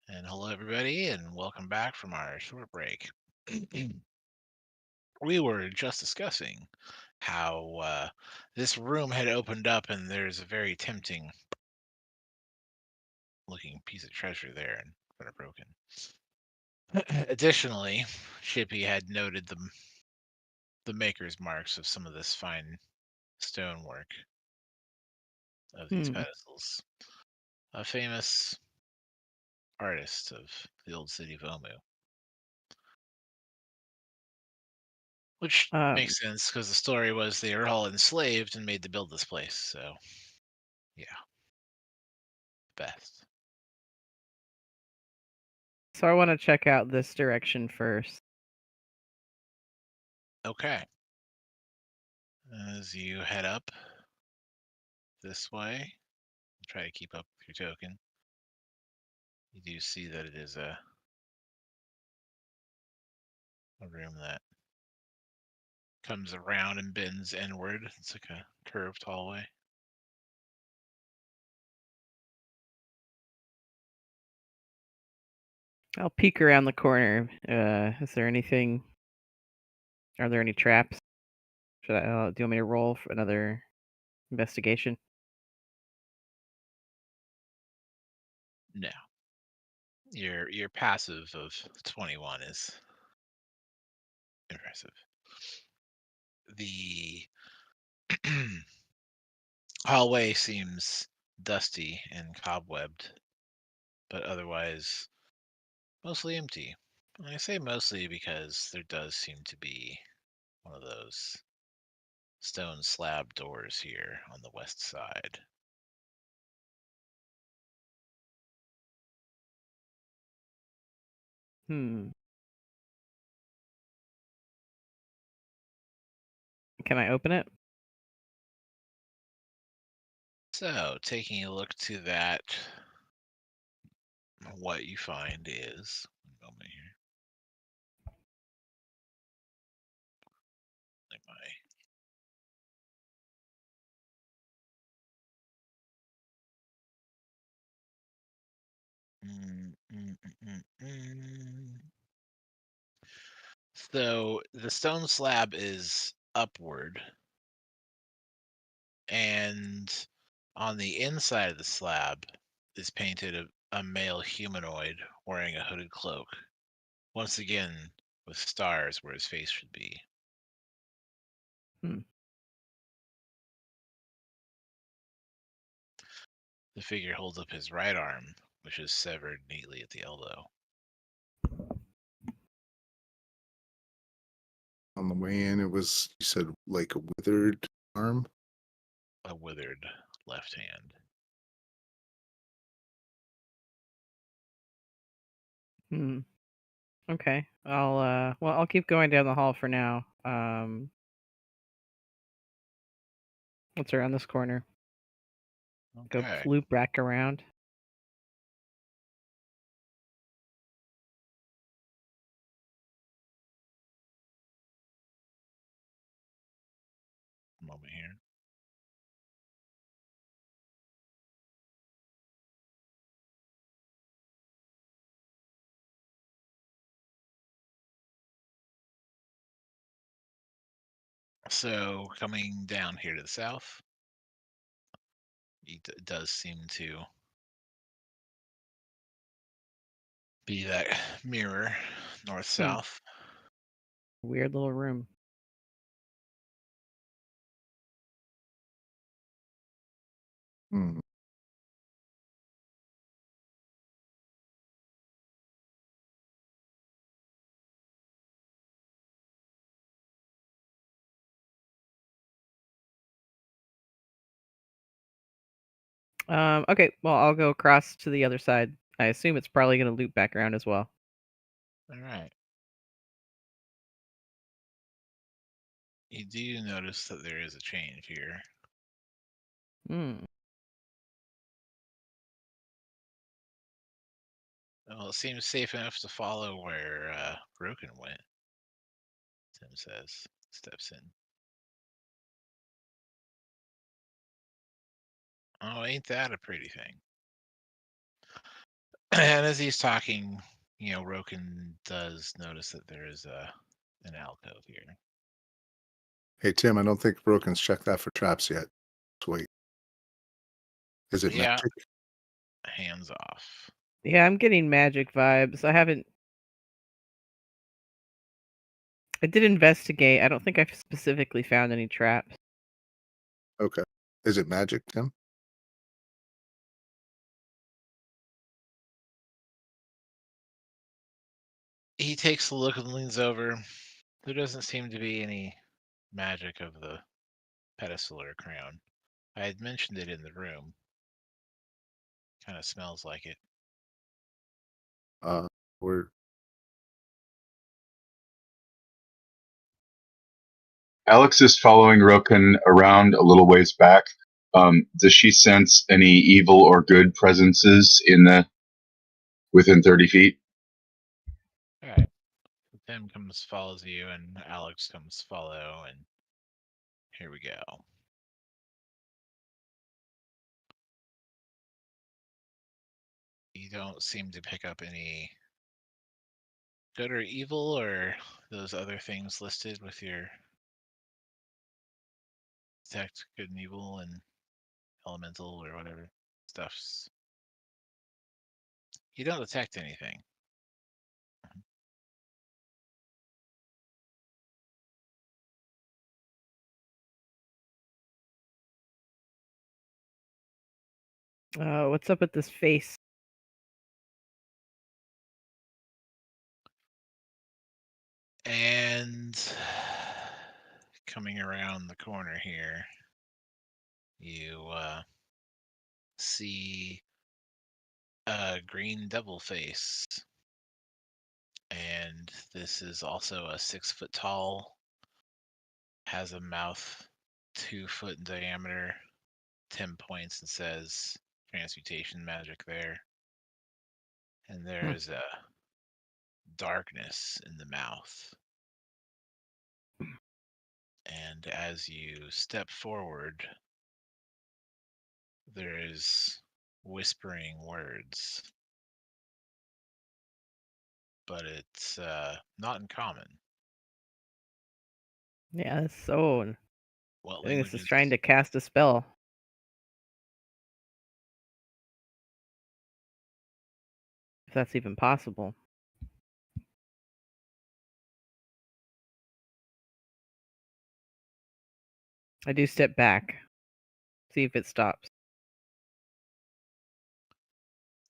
And hello, everybody, and welcome back from our short break. We were just discussing how this room had opened up, and there's a very tempting looking piece of treasure there and kind of broken. Additionally, Shippy had noted the maker's marks of some of this fine stonework of these Hmm. pedestals. A famous artist of the old city of Omu. Which Um, makes sense because the story was they were all enslaved and made to build this place. So, yeah, best. so I want to check out this direction first. Okay. As you head up this way, try to keep up with your token. You do see that it is a room that comes around and bends inward. It's like a curved hallway. I'll peek around the corner. Is there anything? Are there any traps? Do you want me to roll for another investigation? No. Your passive of 21 is impressive. The hallway seems dusty and cobwebbed, but otherwise mostly empty. And I say mostly because there does seem to be one of those stone slab doors here on the west side. Hmm. Can I open it? So, taking a look to that, what you find is one moment here. Like my So the stone slab is upward, and on the inside of the slab is painted a male humanoid wearing a hooded cloak. Once again, with stars where his face should be. Hmm. The figure holds up his right arm, which is severed neatly at the elbow. On the way in, it was, you said, like a withered arm. A withered left hand. Hmm. Okay. I'll keep going down the hall for now. What's around this corner? Go Okay. loop back around. Moment here. So coming down here to the south, it does seem to be that mirror north Hmm. south. Weird little room. Hmm. Okay. Well, I'll go across to the other side. I assume it's probably going to loop back around as well. All right. You do notice that there is a change here. Hmm. Well, it seems safe enough to follow where Broken went, Tim says. Steps in. Oh, ain't that a pretty thing? And as he's talking, Roken does notice that there is an alcove here. Hey Tim, I don't think Broken's checked that for traps yet. Let's wait. Is it Yeah, magic? hands off. Yeah, I'm getting magic vibes. I did investigate. I don't think I've specifically found any traps. Okay. Is it magic, Tim? He takes a look and leans over. There doesn't seem to be any magic of the pedestal or crown. I had mentioned it in the room. Kind of smells like it. We're Alex is following Roken around a little ways back. Does she sense any evil or good presences within 30 feet? All right. Tim follows you, and Alex follow, and here we go. You don't seem to pick up any good or evil or those other things listed with your detect good and evil and elemental or whatever stuffs. You don't detect anything. What's up with this face? And coming around the corner here, you see a green devil face. And this is also a 6 foot tall, has a mouth 2 foot in diameter, 10 points, and says transmutation magic there. And there is a darkness in the mouth. And as you step forward, there is whispering words, but it's not in common. Yeah, that's so. What I think this is languages? trying to cast a spell. If that's even possible. I do step back. See if it stops.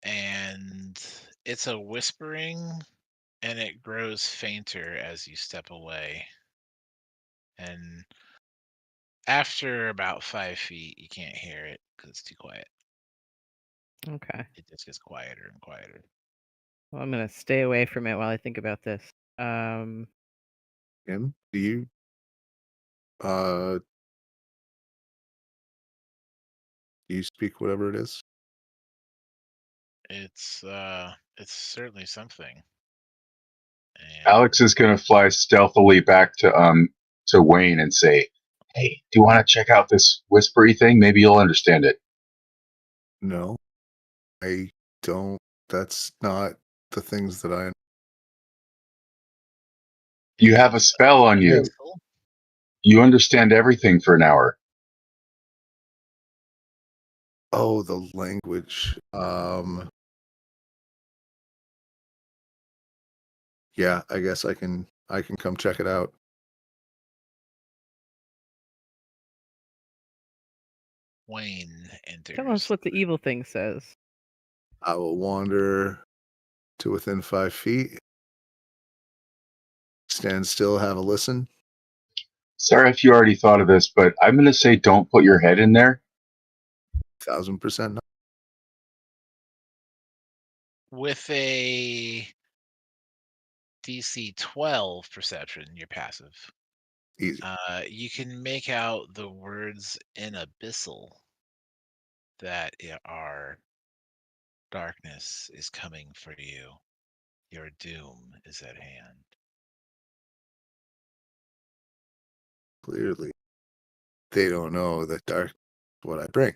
And it's a whispering, and it grows fainter as you step away. And after about 5 feet, you can't hear it because it's too quiet. Okay. It just gets quieter and quieter. Well, I'm gonna stay away from it while I think about this. Tim, uh do you speak whatever it is? It's certainly something. And Alex is going to fly stealthily back to Wayne and say, "Hey, do you want to check out this whispery thing? Maybe you'll understand it." No. I don't. That's not the things that I You have a spell on you. Abyssal? You understand everything for an hour. Oh, the language. Yeah, I guess I can come check it out. Wayne enters. Tell us what the evil thing says. I will wander to within 5 feet. Stand still, have a listen. Sorry if you already thought of this, but I'm going to say don't put your head in there. 1000% not. With a DC 12 perception, you're passive. Easy. You can make out the words in abyssal that are darkness is coming for you. Your doom is at hand. Clearly. They don't know that dark is what I bring.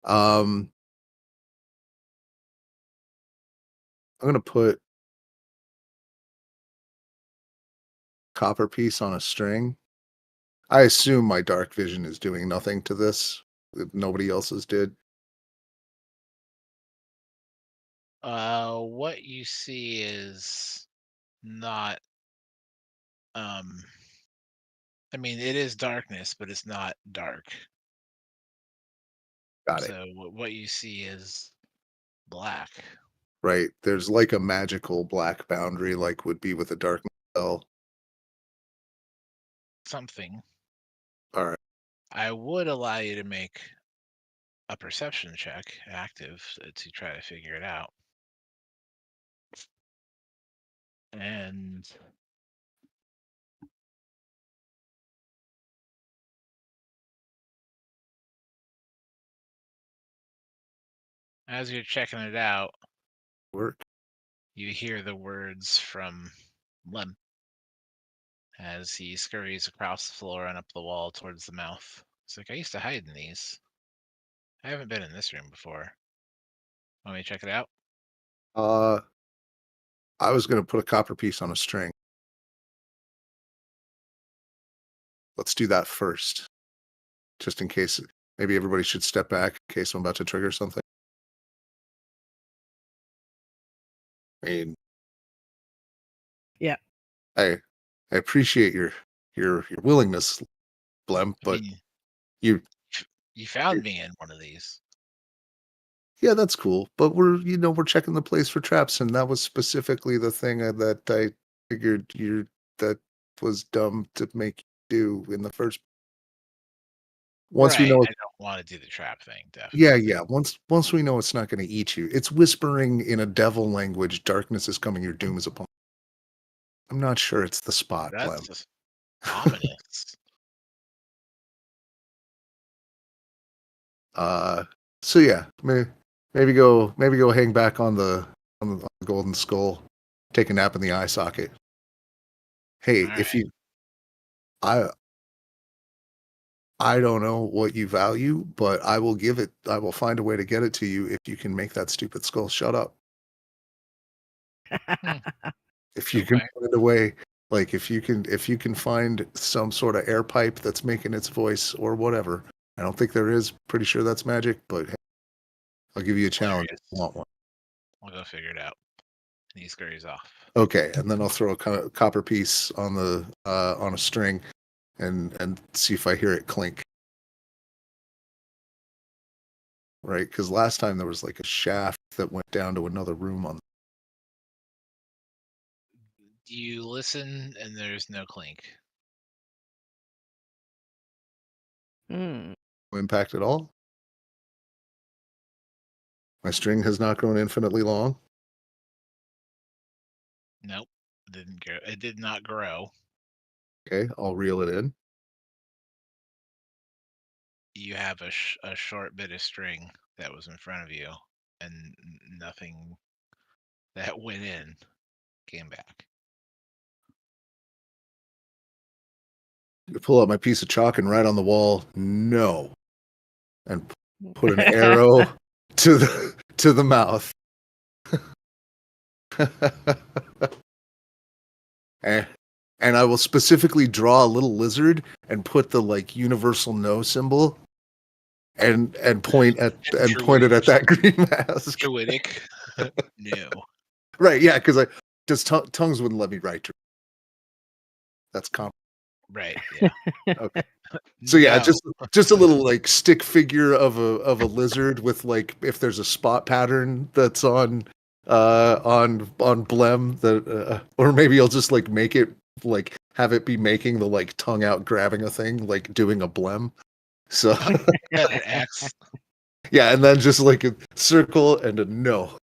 Um I'm gonna put copper piece on a string. I assume my dark vision is doing nothing to this. If nobody else's did. What you see is not. I mean, it is darkness, but it's not dark. Got it. So what you see is black. Right. There's like a magical black boundary, like would be with a dark spell. Something. All right. I would allow you to make a perception check active to try to figure it out. And as you're checking it out, Work. you hear the words from Lem as he scurries across the floor and up the wall towards the mouth. It's like, I used to hide in these. I haven't been in this room before. Want me to check it out? I was gonna put a copper piece on a string. Let's do that first. Just in case maybe everybody should step back in case I'm about to trigger something. I mean, Yeah. I appreciate your willingness, Blem, I but mean, you you found me in one of these. yeah, that's cool. But we're checking the place for traps, and that was specifically the thing that I figured that was dumb to make you do in the first. Once we Right, know, I don't want to do the trap thing, definitely. yeah. Once we know it's not going to eat you, it's whispering in a devil language. Darkness is coming. Your doom is upon. I'm not sure it's the spot, That's Blem. just ominous. So yeah, maybe go hang back on the golden skull, take a nap in the eye socket. Hey, All if right. you, I don't know what you value, but I will give it. I will find a way to get it to you if you can make that stupid skull shut up. If you can Okay. find a way, like if you can find some sort of air pipe that's making its voice or whatever. I don't think there is. Pretty sure that's magic, but hey, I'll give you a challenge if you want one. I'll go figure it out. And he scurries off. Okay, and then I'll throw a copper piece on the on a string, and see if I hear it clink. Right, because last time there was like a shaft that went down to another room on. You listen, and there's no clink. Hmm. No impact at all. My string has not grown infinitely long. Nope, it didn't grow. It did not grow. Okay, I'll reel it in. You have a short bit of string that was in front of you, and nothing that went in came back. I pull out my piece of chalk and write on the wall, "No," and put an arrow to the mouth. And I will specifically draw a little lizard and put the like universal no symbol and point it at that green mask. Druidic. No. Right, yeah, because tongues wouldn't let me write. That's Right. Yeah. okay. So yeah, No. just a little like stick figure of a lizard with like if there's a spot pattern that's on Blem that or maybe I'll just like make it like have it be making the like tongue out grabbing a thing like doing a Blem. So An X. yeah, and then just like a circle and a no,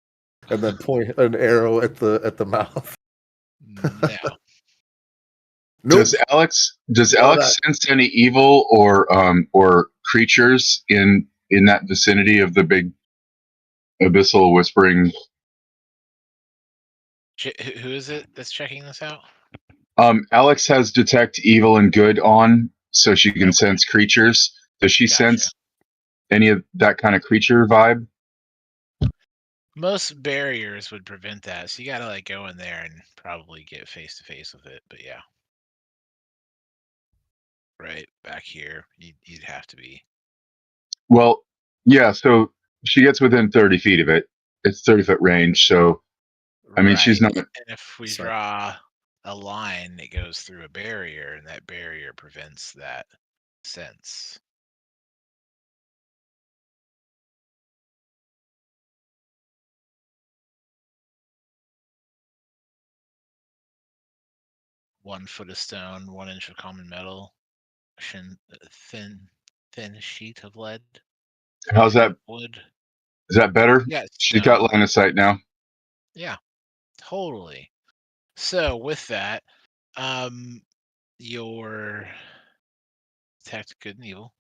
and then point an arrow at the mouth. No. Nope. Does Alex sense any evil or creatures in that vicinity of the big abyssal whispering? Who is it that's checking this out? Alex has detect evil and good on, so she can sense creatures. Does she Gotcha. sense any of that kind of creature vibe? Most barriers would prevent that, so you gotta like go in there and probably get face to face with it. But yeah, right back here, you'd have to be. Well, yeah. So she gets within 30 feet of it. It's 30-foot range. So I mean, she's Right. not. And if we Sorry. draw a line that goes through a barrier, and that barrier prevents that sense. One foot of stone, 1 inch of common metal, thin sheet of lead, How's that? wood. Is that better? Yeah, She's got stone. line of sight now. Yeah, totally. So with that, your detect good and evil.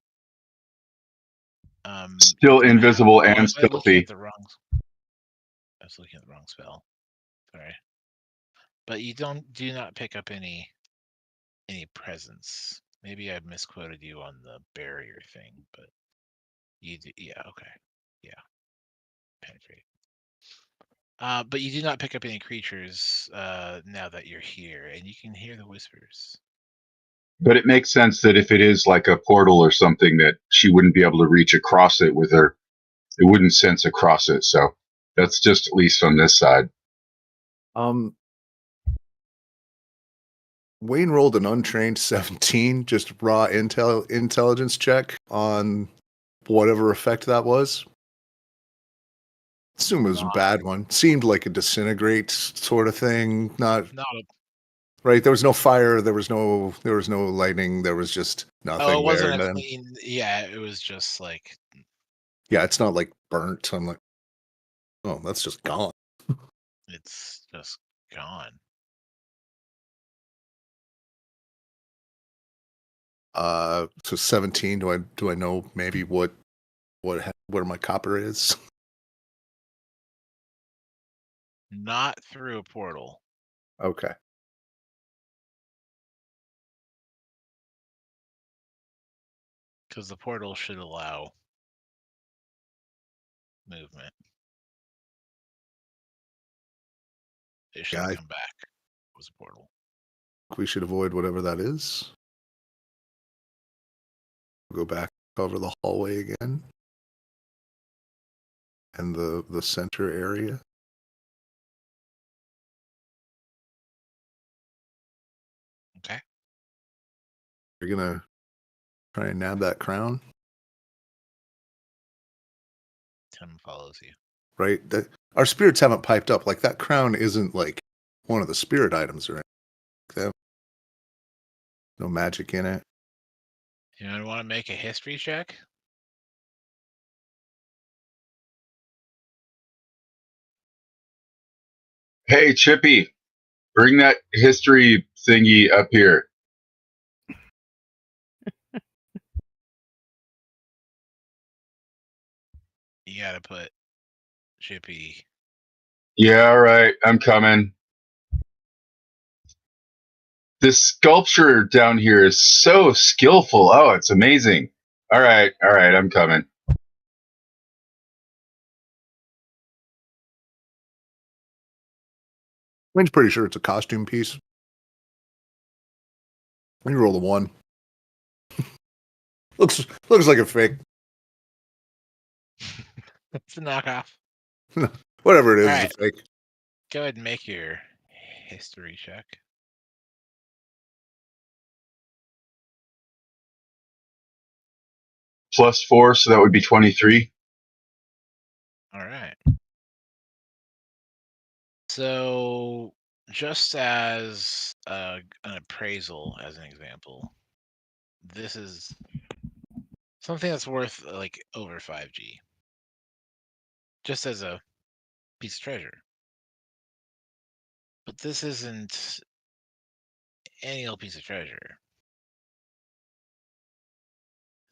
Still Gonna have. invisible Oh, I and was looking at stealthy. the wrong. I was looking at the wrong spell. Sorry, but you do not pick up any presence. Maybe I misquoted you on the barrier thing, but you do. Yeah. Okay. Yeah. Penetrate. But you do not pick up any creatures now that you're here, and you can hear the whispers. But it makes sense that if it is like a portal or something, that she wouldn't be able to reach across it with her. It wouldn't sense across it. So that's just at least on this side. Wayne rolled an untrained 17, just raw intelligence check on whatever effect that was. Assume it was a bad one. Seemed like a disintegrate sort of thing. Not Not a. right. There was no fire. There was no lightning. There was just Oh, nothing it there. wasn't And a then clean. Yeah, it was just like yeah, it's not like burnt. I'm like, oh, that's just gone. it's just gone. So 17. Do I know maybe where my copper is? Not through a portal. Okay. Because the portal should allow movement. It Yeah, should I come back. It was a portal. think we should avoid whatever that is. Go back, cover the hallway again, and the center area. Okay. You're gonna try and nab that crown, Tim follows you. right? Our spirits haven't piped up. Like that crown isn't like one of the spirit items or anything like that. No magic in it. You want to make a history check? Hey, Chippy, bring that history thingy up here. You got to put Chippy. Yeah, all right. I'm coming. This sculpture down here is so skillful. Oh, it's amazing. All right. I'm coming. Wayne's pretty sure it's a costume piece. You roll a 1. looks like a fake. It's a knockoff. Whatever it is, All it's right. a fake. Go ahead and make your history check. +4, so that would be 23. All right. So, just as an appraisal, as an example, this is something that's worth like over 5G, just as a piece of treasure. But this isn't any old piece of treasure.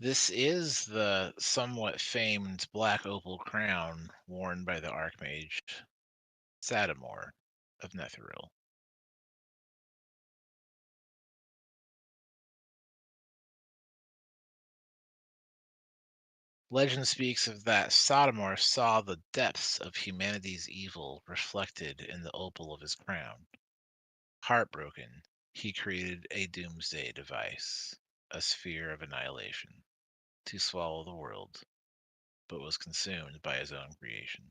This is the somewhat famed black opal crown worn by the Archmage Sadamor of Netheril. Legend speaks of that Sodomor saw the depths of humanity's evil reflected in the opal of his crown. Heartbroken, he created a doomsday device, a sphere of annihilation, to swallow the world, but was consumed by his own creation.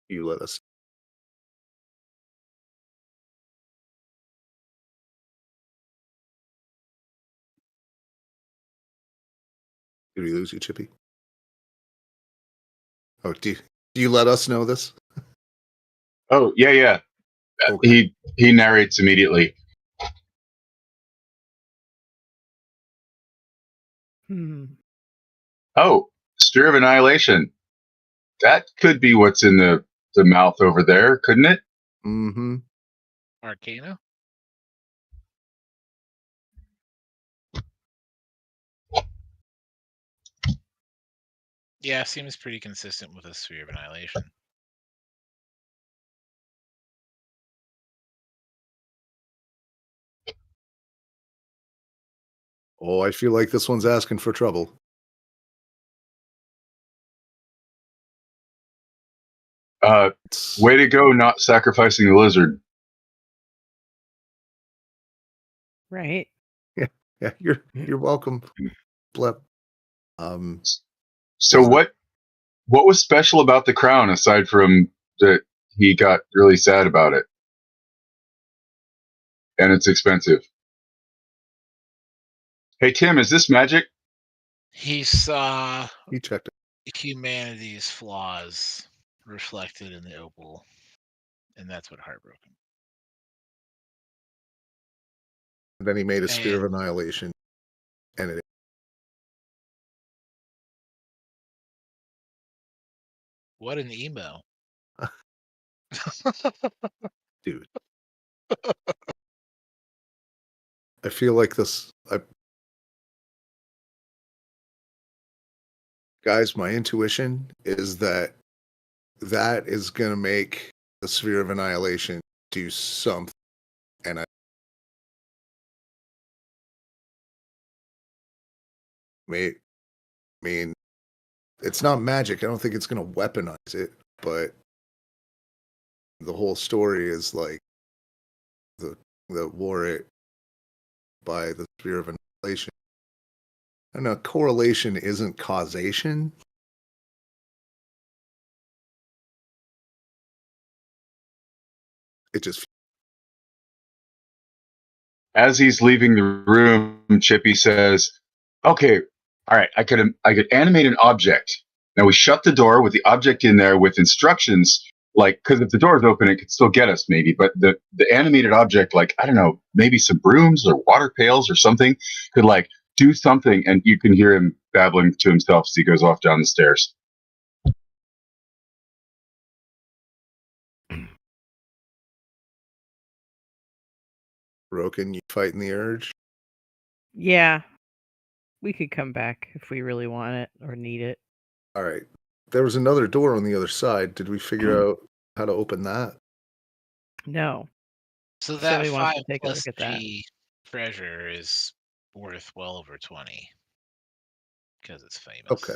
You let us. Did we lose you, Chippy? Oh, do you let us know this? Oh, yeah. Okay. He narrates immediately. Oh, Sphere of Annihilation. That could be what's in the mouth over there, couldn't it? Mm-hmm. Arcana? Yeah, seems pretty consistent with a sphere of annihilation. Oh, I feel like this one's asking for trouble. Way to go, not sacrificing the lizard. Right. Yeah, you're welcome. Blep. So what was special about the crown aside from that he got really sad about it? And it's expensive. Hey Tim, is this magic? He saw He checked it. humanity's flaws reflected in the opal, and that's what heartbroken. And then he made a sphere of And annihilation. And it what an emo. dude. I feel like this guys, my intuition is that is gonna make the sphere of annihilation do something. And I mean it's not magic. I don't think it's gonna weaponize it, but the whole story is like the wore it by the sphere of annihilation. And a correlation isn't causation. It just As he's leaving the room, Chippy says, "Okay, all right, I could animate an object. Now we shut the door with the object in there with instructions, like because if the door is open, it could still get us maybe. But the animated object, like I don't know, maybe some brooms or water pails or something, could like do something, and you can hear him babbling to himself as he goes off down the stairs." broken. You fighting the urge. Yeah. We could come back if we really want it or need it. All right. There was another door on the other side. Did we figure out how to open that? No. So that Somebody wants 5 to take a plus look at that. G treasure is worth well over 20 because it's famous. Okay.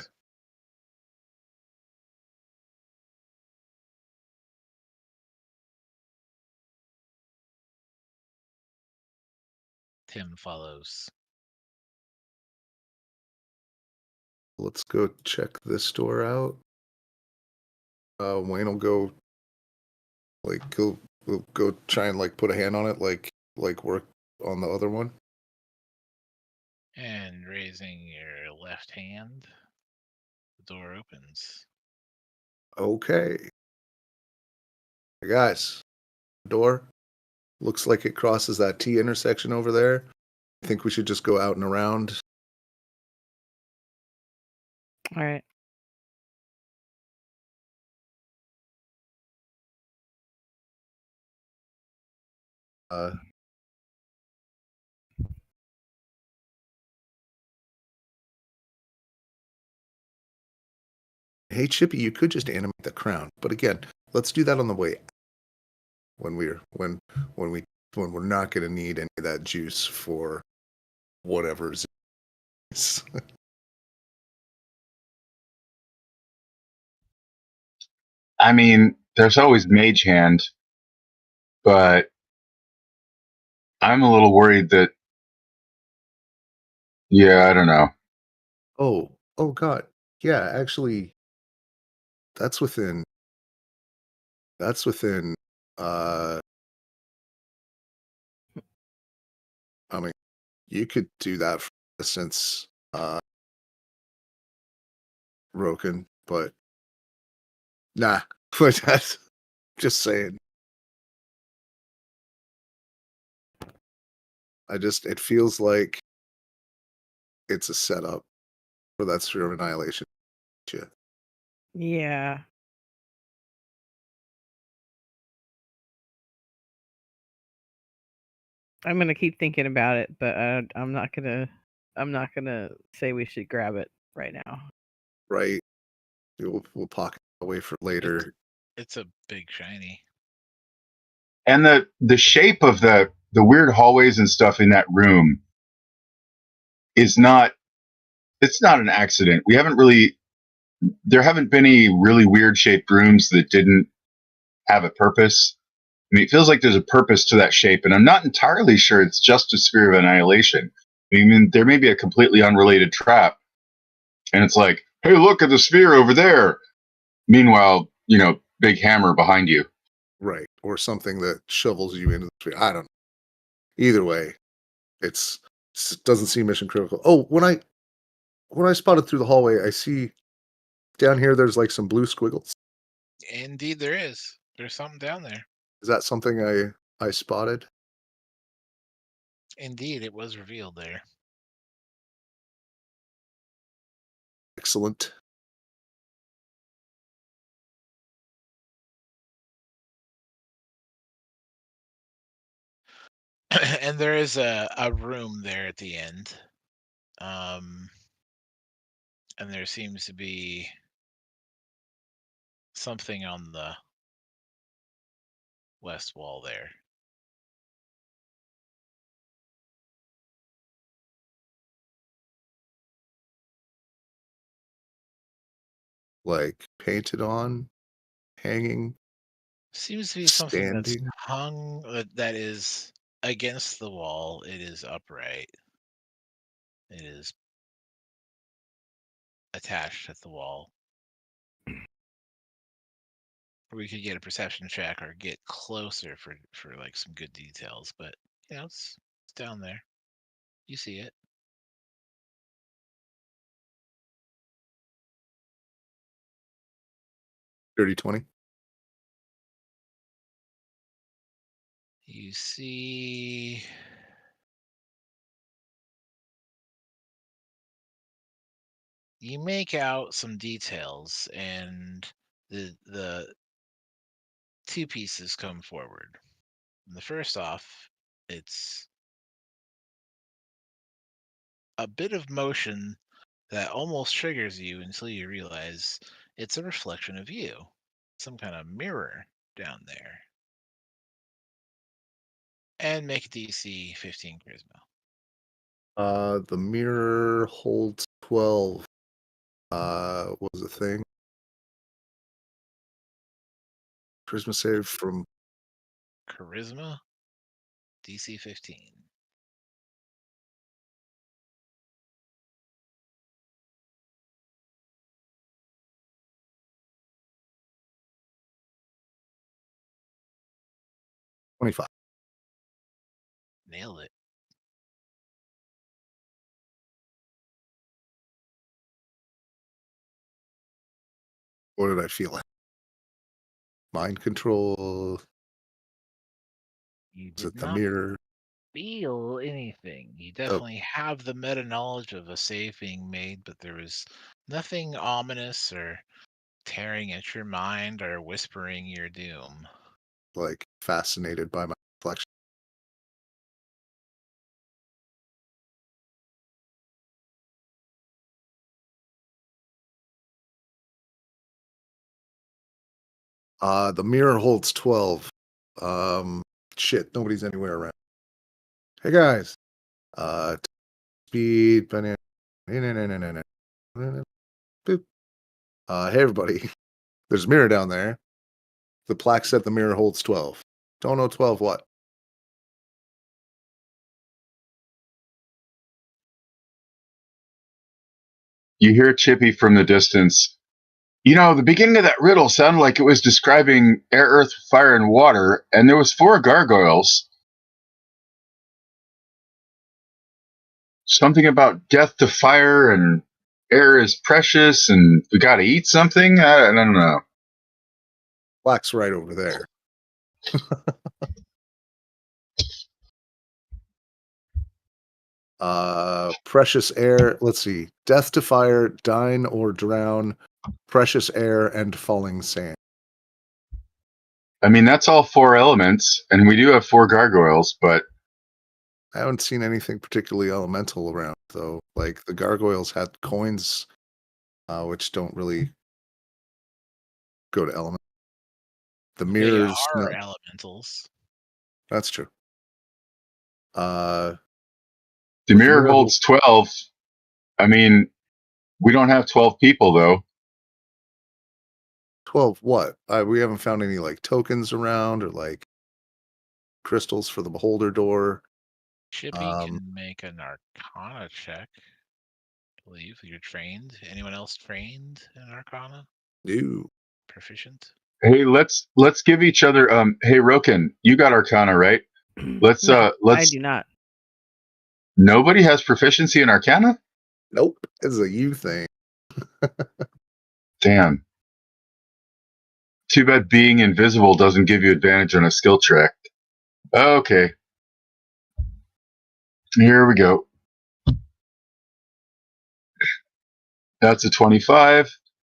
Tim follows. Let's go check this door out. Wayne will go we'll go try and like put a hand on it like work on the other one. And raising your left hand, the door opens. Okay. Guys, door looks like it crosses that T intersection over there. I think we should just go out and around. All right. Hey, Chippy, you could just animate the crown, but again, let's do that on the way when we're not going to need any of that juice for whatever's. I mean, there's always Mage Hand, but I'm a little worried that. Yeah, I don't know. Oh God, yeah. Actually, that's within. That's within. I mean, you could do that, for instance, Roken, but nah. But that's just saying. It feels like it's a setup for that Sphere of Annihilation. Yeah. I'm gonna keep thinking about it, but I'm not gonna say we should grab it right now. Right. We'll pocket it away for later. It's a big shiny. And the shape of the weird hallways and stuff in that room is not. It's not an accident. There haven't been any really weird shaped rooms that didn't have a purpose. I mean, it feels like there's a purpose to that shape, and I'm not entirely sure it's just a Sphere of Annihilation. I mean, there may be a completely unrelated trap, and it's like, hey, look at the sphere over there. Meanwhile, big hammer behind you. Right. Or something that shovels you into the Sphere. I don't know. Either way, it doesn't seem mission critical. Oh, when I spotted through the hallway, I see down here there's like some blue squiggles. Indeed, there is. There's something down there. Is that something I spotted? Indeed, it was revealed there. Excellent. And there is a room there at the end. And there seems to be something on the west wall there. Like painted on, hanging, Seems to be something that's standing. hung that is against the wall. It is upright. It is attached at the wall. Or we could get a perception check or get closer for like some good details, but it's down there. You see it. Dirty 20. You see you make out some details, and the two pieces come forward. And the first off, it's a bit of motion that almost triggers you until you realize it's a reflection of you, some kind of mirror down there. And make a DC 15 charisma. The mirror holds 12. What was the thing? Charisma save from Charisma, DC 15. 25. Nailed it. What did I feel? Mind control. You Is did it the not mirror? feel anything. You Oh, definitely have the meta knowledge of a save being made, but there was nothing ominous or tearing at your mind or whispering your doom. like fascinated by my reflection. The mirror holds 12. Shit, nobody's anywhere around. Hey guys. Speed. Boop. Hey everybody. There's a mirror down there. The plaque said the mirror holds 12. Don't know 12 what? You hear Chippy from the distance. You know, the beginning of that riddle sounded like it was describing air, earth, fire, and water, and there was 4 gargoyles. Something about death to fire and air is precious, and we got to eat something. I don't know. Plaque's right over there. Precious air. Let's see. Death to fire, dine or drown, precious air, and falling sand. I mean, that's all 4 elements, and we do have 4 gargoyles, but I haven't seen anything particularly elemental around, though. Like, the gargoyles had coins, which don't really go to element. The They mirrors. are No, elementals. that's true. the mirror holds 12. I mean, we don't have 12 people, though. 12 what? We haven't found any, like, tokens around or, like, crystals for the beholder door. Chippy can make an Arcana check. I believe you're trained. Anyone else trained in Arcana? No. Proficient? Hey, let's give each other. Hey, Roken, you got Arcana, right? Let's. I do not. Nobody has proficiency in Arcana? Nope. It's a you thing. Damn. Too bad being invisible doesn't give you advantage on a skill check. Okay. Here we go. That's a 25.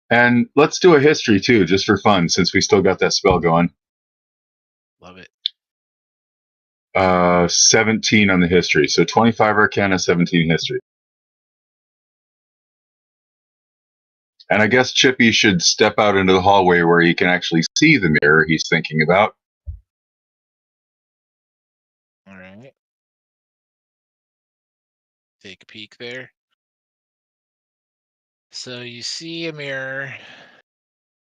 And let's do a history too, just for fun, since we still got that spell going. Love it. 17 on the history. So 25 Arcana, 17 history. And I guess Chippy should step out into the hallway where he can actually see the mirror he's thinking about. All right. Take a peek there. So you see a mirror.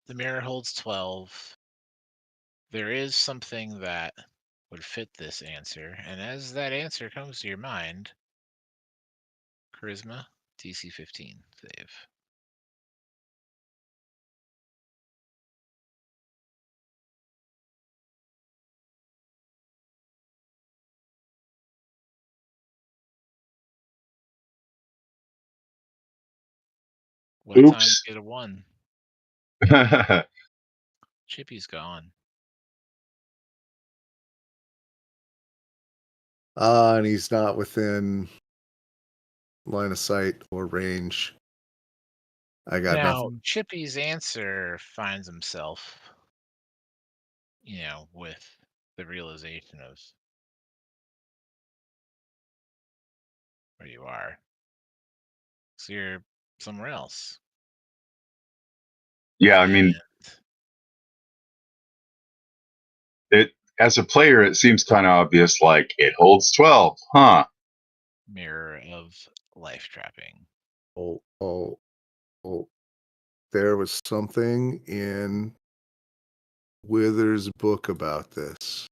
The mirror holds 12. There is something that would fit this answer. And as that answer comes to your mind, Charisma, DC 15 save. What a time to Oops. get a 1. Chippy's gone. And he's not within line of sight or range. I got Now, nothing. Chippy's answer finds himself, with the realization of where you are. So you're somewhere else. Yeah, I mean, it as a player, it seems kind of obvious, like it holds 12, huh? Mirror of life trapping. Oh. There was something in Wither's book about this.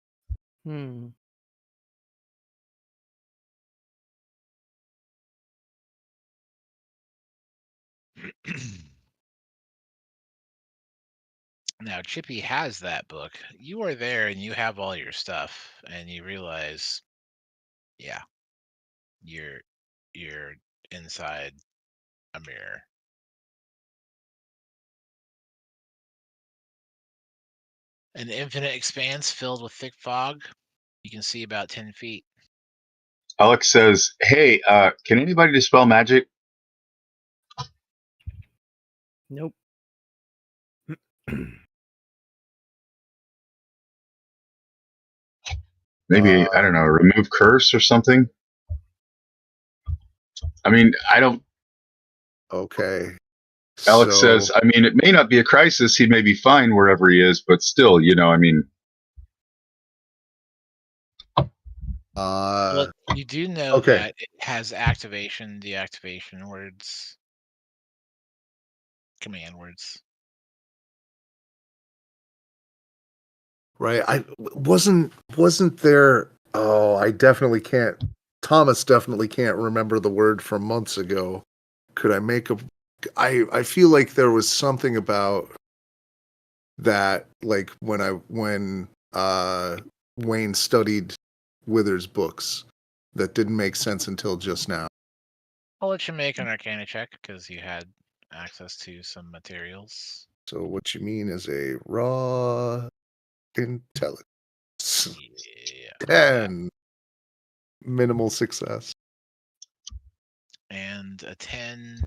Now, Chippy has that book. You are there and you have all your stuff, and you realize, yeah, you're inside a mirror. An infinite expanse filled with thick fog. You can see about 10 feet. Alex says, hey, can anybody dispel magic? Nope. Maybe, I don't know, remove curse or something? I mean, I don't... Okay. Alex So, says, I mean, it may not be a crisis. He may be fine wherever he is, but still, I mean, Well, you do know okay. that it has activation, deactivation words, command words. Right. Wasn't there. Oh, I definitely can't. Thomas definitely can't remember the word from months ago. Could I make a? I feel like there was something about that, like when Wayne studied Wither's books, that didn't make sense until just now. I'll let you make an Arcana check because you had access to some materials. So what you mean is a raw intelligence. Yeah. 10. Minimal success. And a 10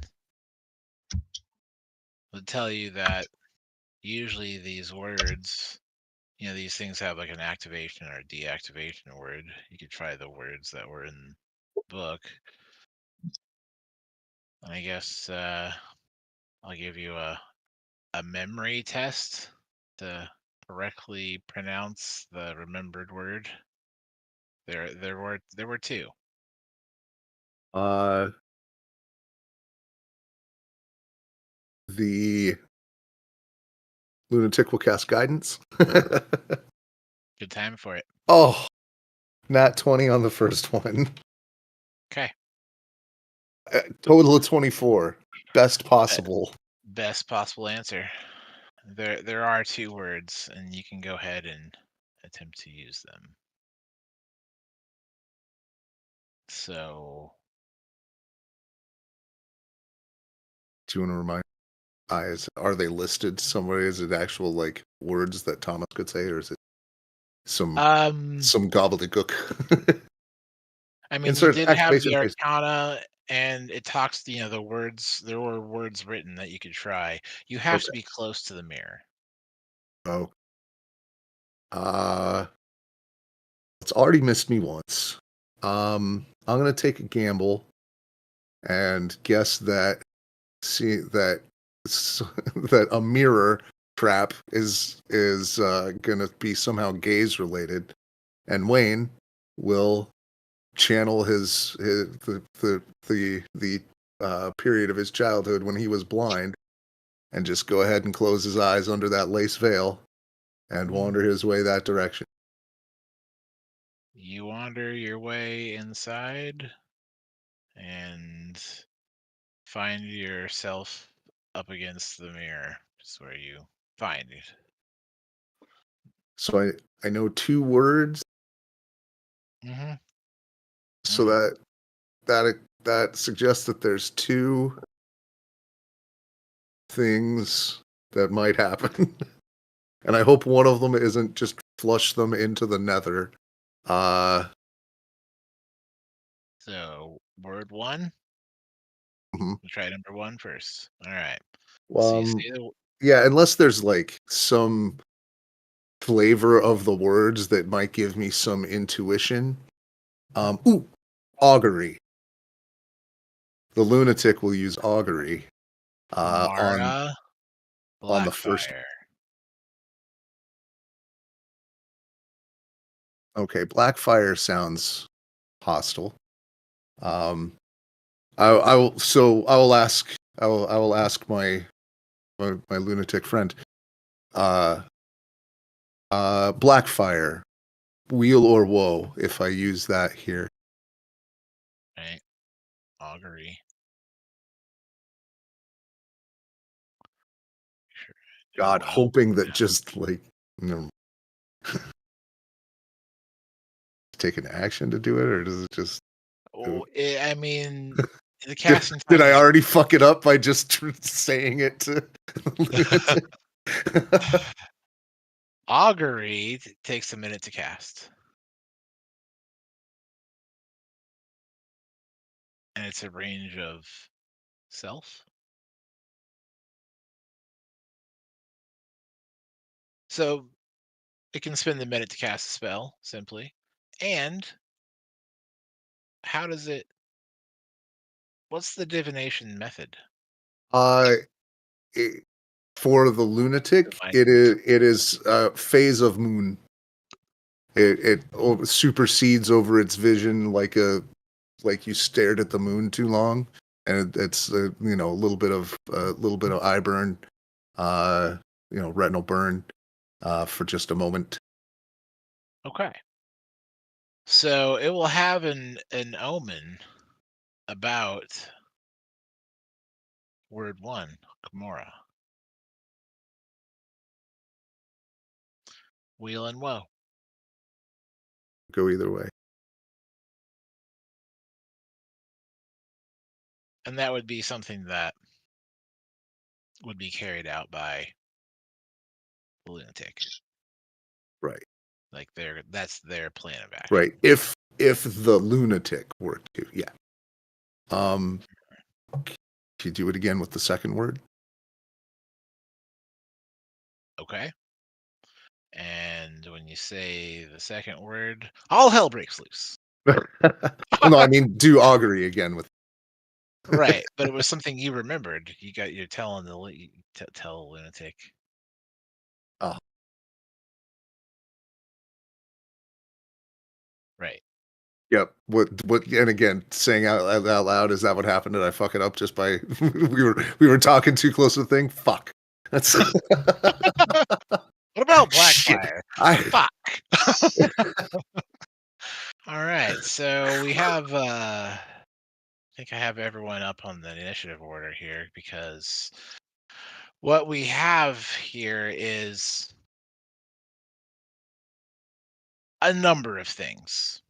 would tell you that usually these words, these things have like an activation or deactivation word. You could try the words that were in the book. I guess I'll give you a memory test to correctly pronounce the remembered word. There were two. The lunatic will cast guidance. Good time for it. Oh, nat 20 on the first one. Okay. Total of 24. Best possible. Best possible answer. There are two words, and you can go ahead and attempt to use them. So Do you want to remind are they listed somewhere? Is it actual like words that Thomas could say, or is it some gobbledygook? I mean, you Insert did have activation the phase. Arcana, and it talks, the words. There were words written that you could try. You have Okay. to be close to the mirror. Oh. It's already missed me once. I'm gonna take a gamble and guess that that a mirror trap is gonna be somehow gaze related, and Wayne will channel the period of his childhood when he was blind, and just go ahead and close his eyes under that lace veil and wander his way that direction. You wander your way inside and find yourself up against the mirror. Is where you find it. So I know two words, Mm-hmm. so that suggests that there's two things that might happen. And I hope one of them isn't just flush them into the nether. So, word one. Mhm. We'll try number one first. All right. So you say the Yeah, unless there's like some flavor of the words that might give me some intuition. Augury. The lunatic will use augury Mara on the first. Blackfire. Okay, Blackfire sounds hostile. I will. So I will ask. I will ask my lunatic friend. Blackfire, weal or woe. If I use that here, Right. Augury. Sure. God, Well, hoping that just like take an action to do it, or does it just? I mean, the casting Did time I is already fuck it up by just saying it to lunatic? augury takes a minute to cast. And it's a range of self. So it can spend the minute to cast a spell, simply. And how does it what's the divination method? for the lunatic, it is a phase of moon. It supersedes over its vision like you stared at the moon too long, and it's a little bit of eye burn, retinal burn, for just a moment. Okay. So it will have an omen about word 1, Kimura. Wheel and woe. Go either way. And that would be something that would be carried out by the lunatic. Right. Like that's their plan of action. Right. If the lunatic were to, yeah. Can you do it again with the second word? Okay. And when you say the second word, all hell breaks loose. Well, no, I mean do augury again with. Right, but it was something you remembered. You're telling tell the lunatic. Oh. Right. Yep. What? And again, saying out loud, is that what happened? Did I fuck it up just by we were talking too close to the thing? Fuck. That's. What about Shit. Blackfire? Fuck. All right, so we have. I think I have everyone up on the initiative order here because what we have here is a number of things.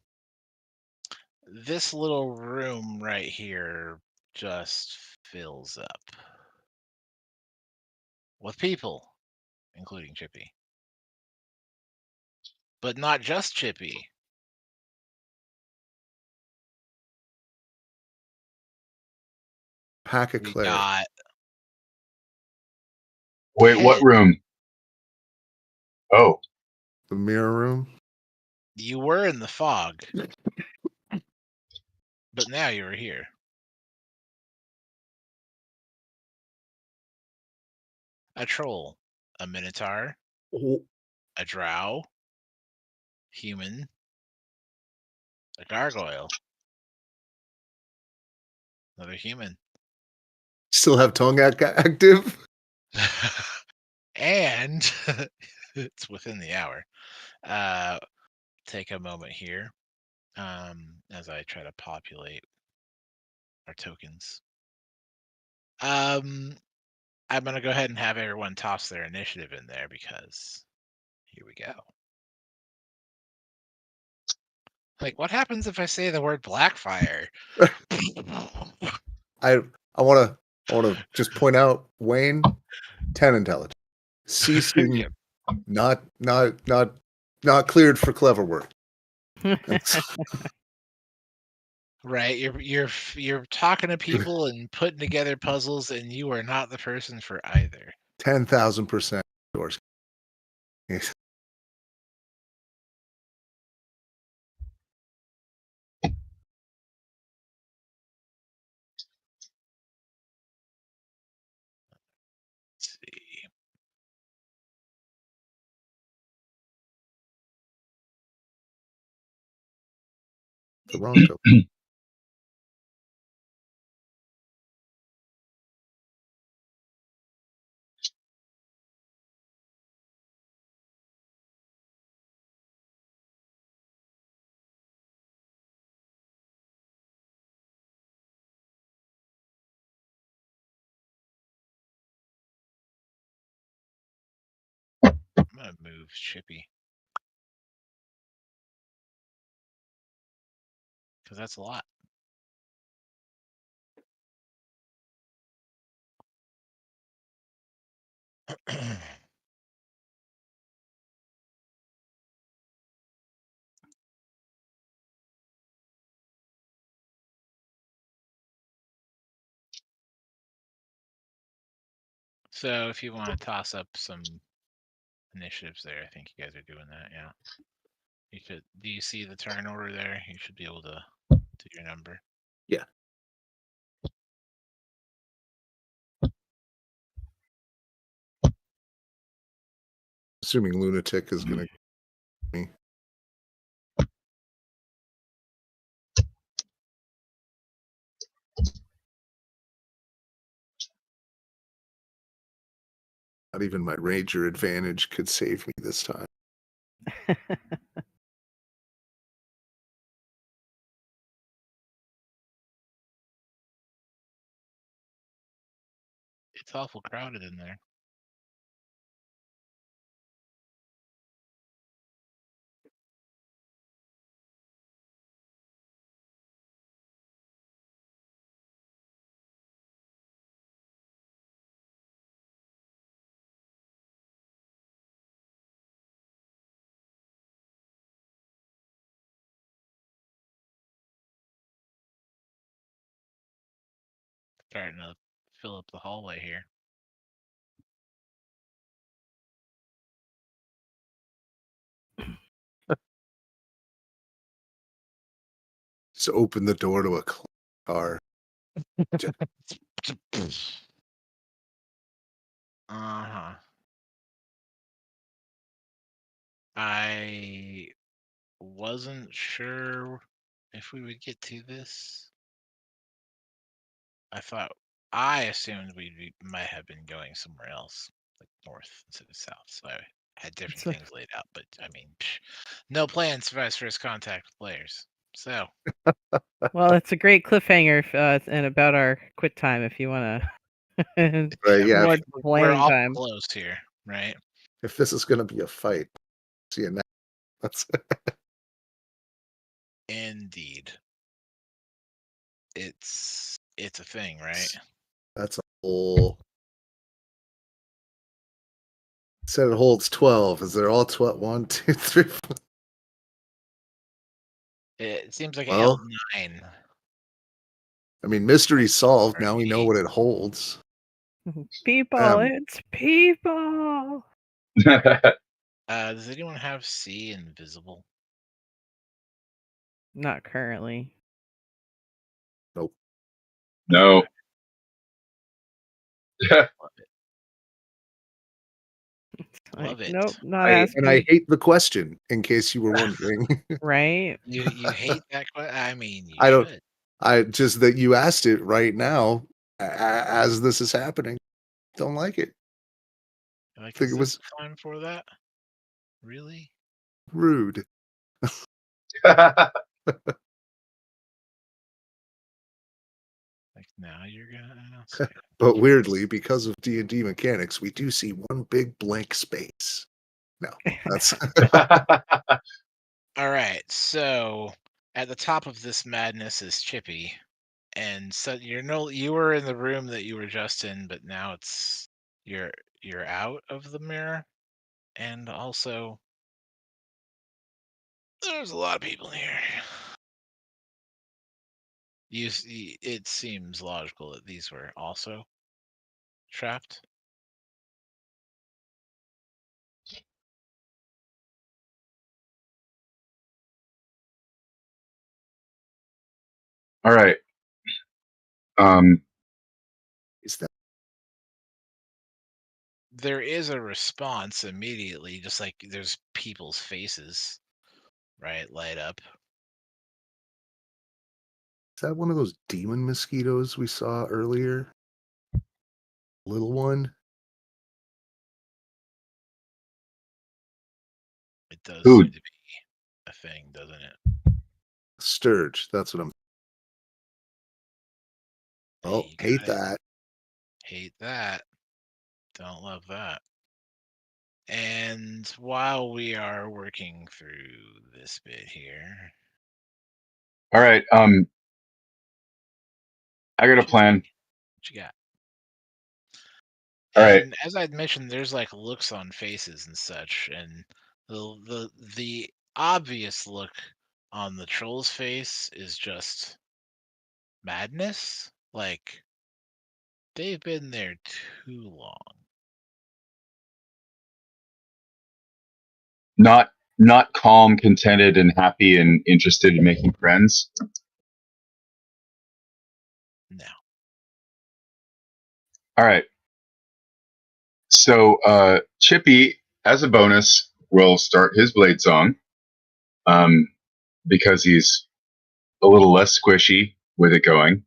This little room right here just fills up with people, including Chippy. But not just Chippy. Pack of We clay. got. Wait, what Ted. room? Oh, The mirror room. You were in the fog, but now you're here. A troll, a minotaur, Oh, a drow, human, a gargoyle, another human, still have tongue active. and it's within the hour. Take a moment here as I try to populate our tokens. I'm going to go ahead and have everyone toss their initiative in there because here we go. Like, what happens if I say the word Blackfire? I want to just point out, Wayne, 10 intelligence, ceasing, Yeah. not cleared for clever work. Right, you're talking to people and putting together puzzles, and you are not the person for either. 10,000% yours. Yes. Let's see. The wrong token. I'm gonna move Chippy because that's a lot. So if you want to toss up some initiatives there, I think you guys are doing that. Yeah. You should. Do you see the turn order there? You should be able to do your number. Yeah. assuming Lunatic is going to me. Not even my Ranger advantage could save me this time. It's awful crowded in there. Starting to fill up the hallway here. Just open the door to a car. Uh-huh. I wasn't sure if we would get to this. I assumed might have been going somewhere else, like north instead of south. So I had different things laid out. But I mean, no plans for us first contact with players. So Well, it's a great cliffhanger and about our quit time if you want to. Right, yeah. More we're playing all time. close here, right? If this is going to be a fight, see you now. That's Indeed. It's a thing, right? that's a whole. It said it holds 12. Is there all 12? 1, 2, 3, 4. It seems like it Well, held 9. I mean, mystery solved. Now we know 8. what it holds. People, it's people. Does anyone have C invisible? Not currently. Nope. No. Love it. Like, Love it. nope, not And asking. I hate the question, in case you were wondering. Right? You hate that question? I mean, you I don't. should. I just that you asked it right now as this is happening. Don't like it. Like, Think is it this was the time for that? Really? rude. Like, now you're gonna ask it. But weirdly, because of D&D mechanics, we do see one big blank space. No, that's All right, so at the top of this madness is Chippy, and so you were in the room that you were just in, but now you're out of the mirror, and also there's a lot of people here. It seems logical that these were also trapped. All right. is that There is a response immediately, just like there's people's faces, right, light up. one of those demon mosquitoes we saw earlier? Little one? It does Who? seem to be a thing, doesn't it? Sturge. That's what I'm. Hey, Oh, you hate got it. that. Hate that. Don't love that. And while we are working through this bit here, All right. I got a plan. what you got? All right. And as I'd mentioned, there's like looks on faces and such, and the obvious look on the troll's face is just madness. Like they've been there too long. Not calm, contented, and happy, and interested in making friends. No. All right. So Chippy as a bonus, will start his blade song, because he's a little less squishy with it going.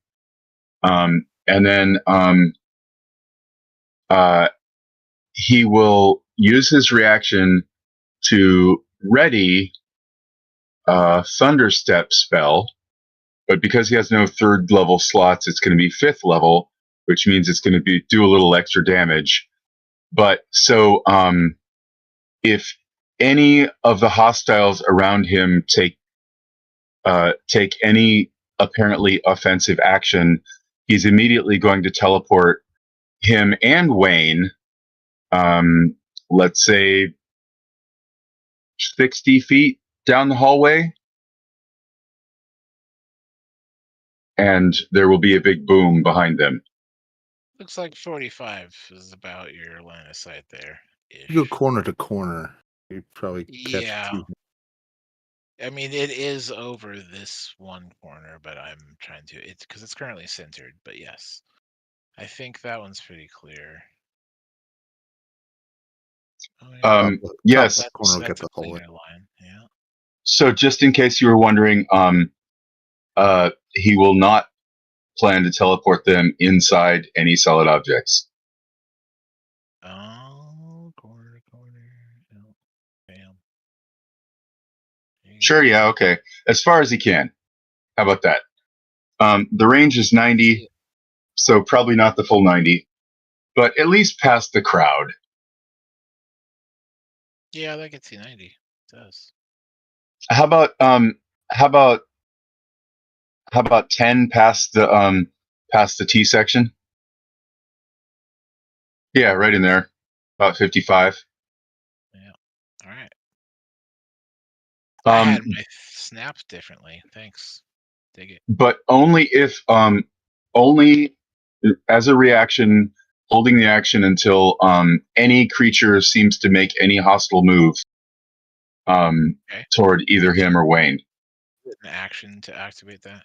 And then he will use his reaction to ready a Thunderstep spell, but because he has no third level slots, it's going to be fifth level, which means it's going to do a little extra damage. But so if any of the hostiles around him take any apparently offensive action, he's immediately going to teleport him and Wayne, let's say 60 feet down the hallway, and there will be a big boom behind them. Looks like 45 is about your line of sight there. You go corner to corner. You probably catch Yeah. two. I mean, it is over this one corner, but I'm trying to. It's because it's currently centered. But yes, I think that one's pretty clear. Oh, yeah. Yes. Top corner will get That's a the hallway. clear line. Yeah. So just in case you were wondering, he will not plan to teleport them inside any solid objects. Oh, corner to corner. Oh, bam. Sure, yeah, okay. As far as he can. How about that? The range is 90, so probably not the full 90, but at least past the crowd. Yeah, that gets you 90. It does. How about 10 past the T section? Yeah, right in there. About 55. Yeah. All right. I had Um, my snaps differently. Thanks. Dig it. but only if only as a reaction, holding the action until any creature seems to make any hostile move Okay. toward either him or Wayne. An action to activate that.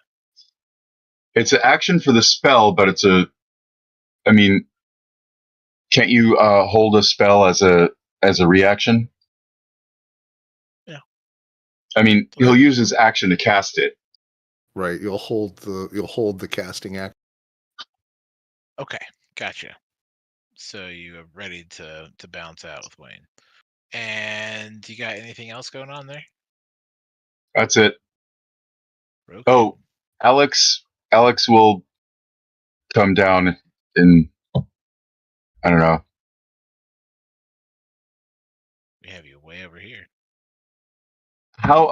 It's an action for the spell, but I mean, can't you hold a spell as a reaction? Yeah. I mean, he'll use his action to cast it. Right. You'll hold the casting act. Okay, gotcha. So you are ready to bounce out with Wayne. And you got anything else going on there? That's it. Broken. Oh, Alex will come down in, I don't know. We have you way over here. How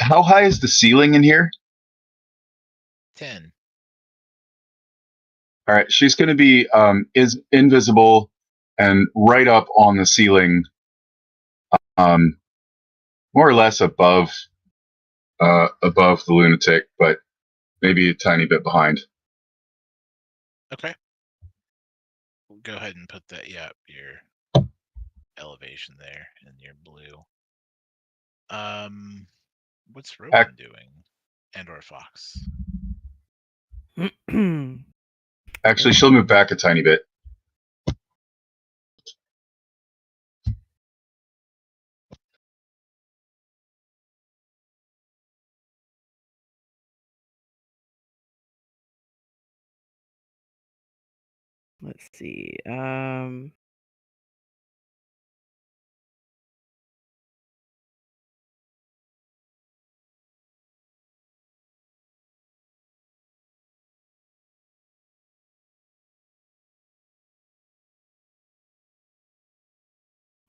high is the ceiling in here? 10. All right, she's going to be is invisible and right up on the ceiling, more or less above the lunatic, but maybe a tiny bit behind. Okay. We'll go ahead and put that. Yeah, your elevation there and your blue. What's Rogan doing? And/or Fox? Actually, she'll move back a tiny bit. Let's see.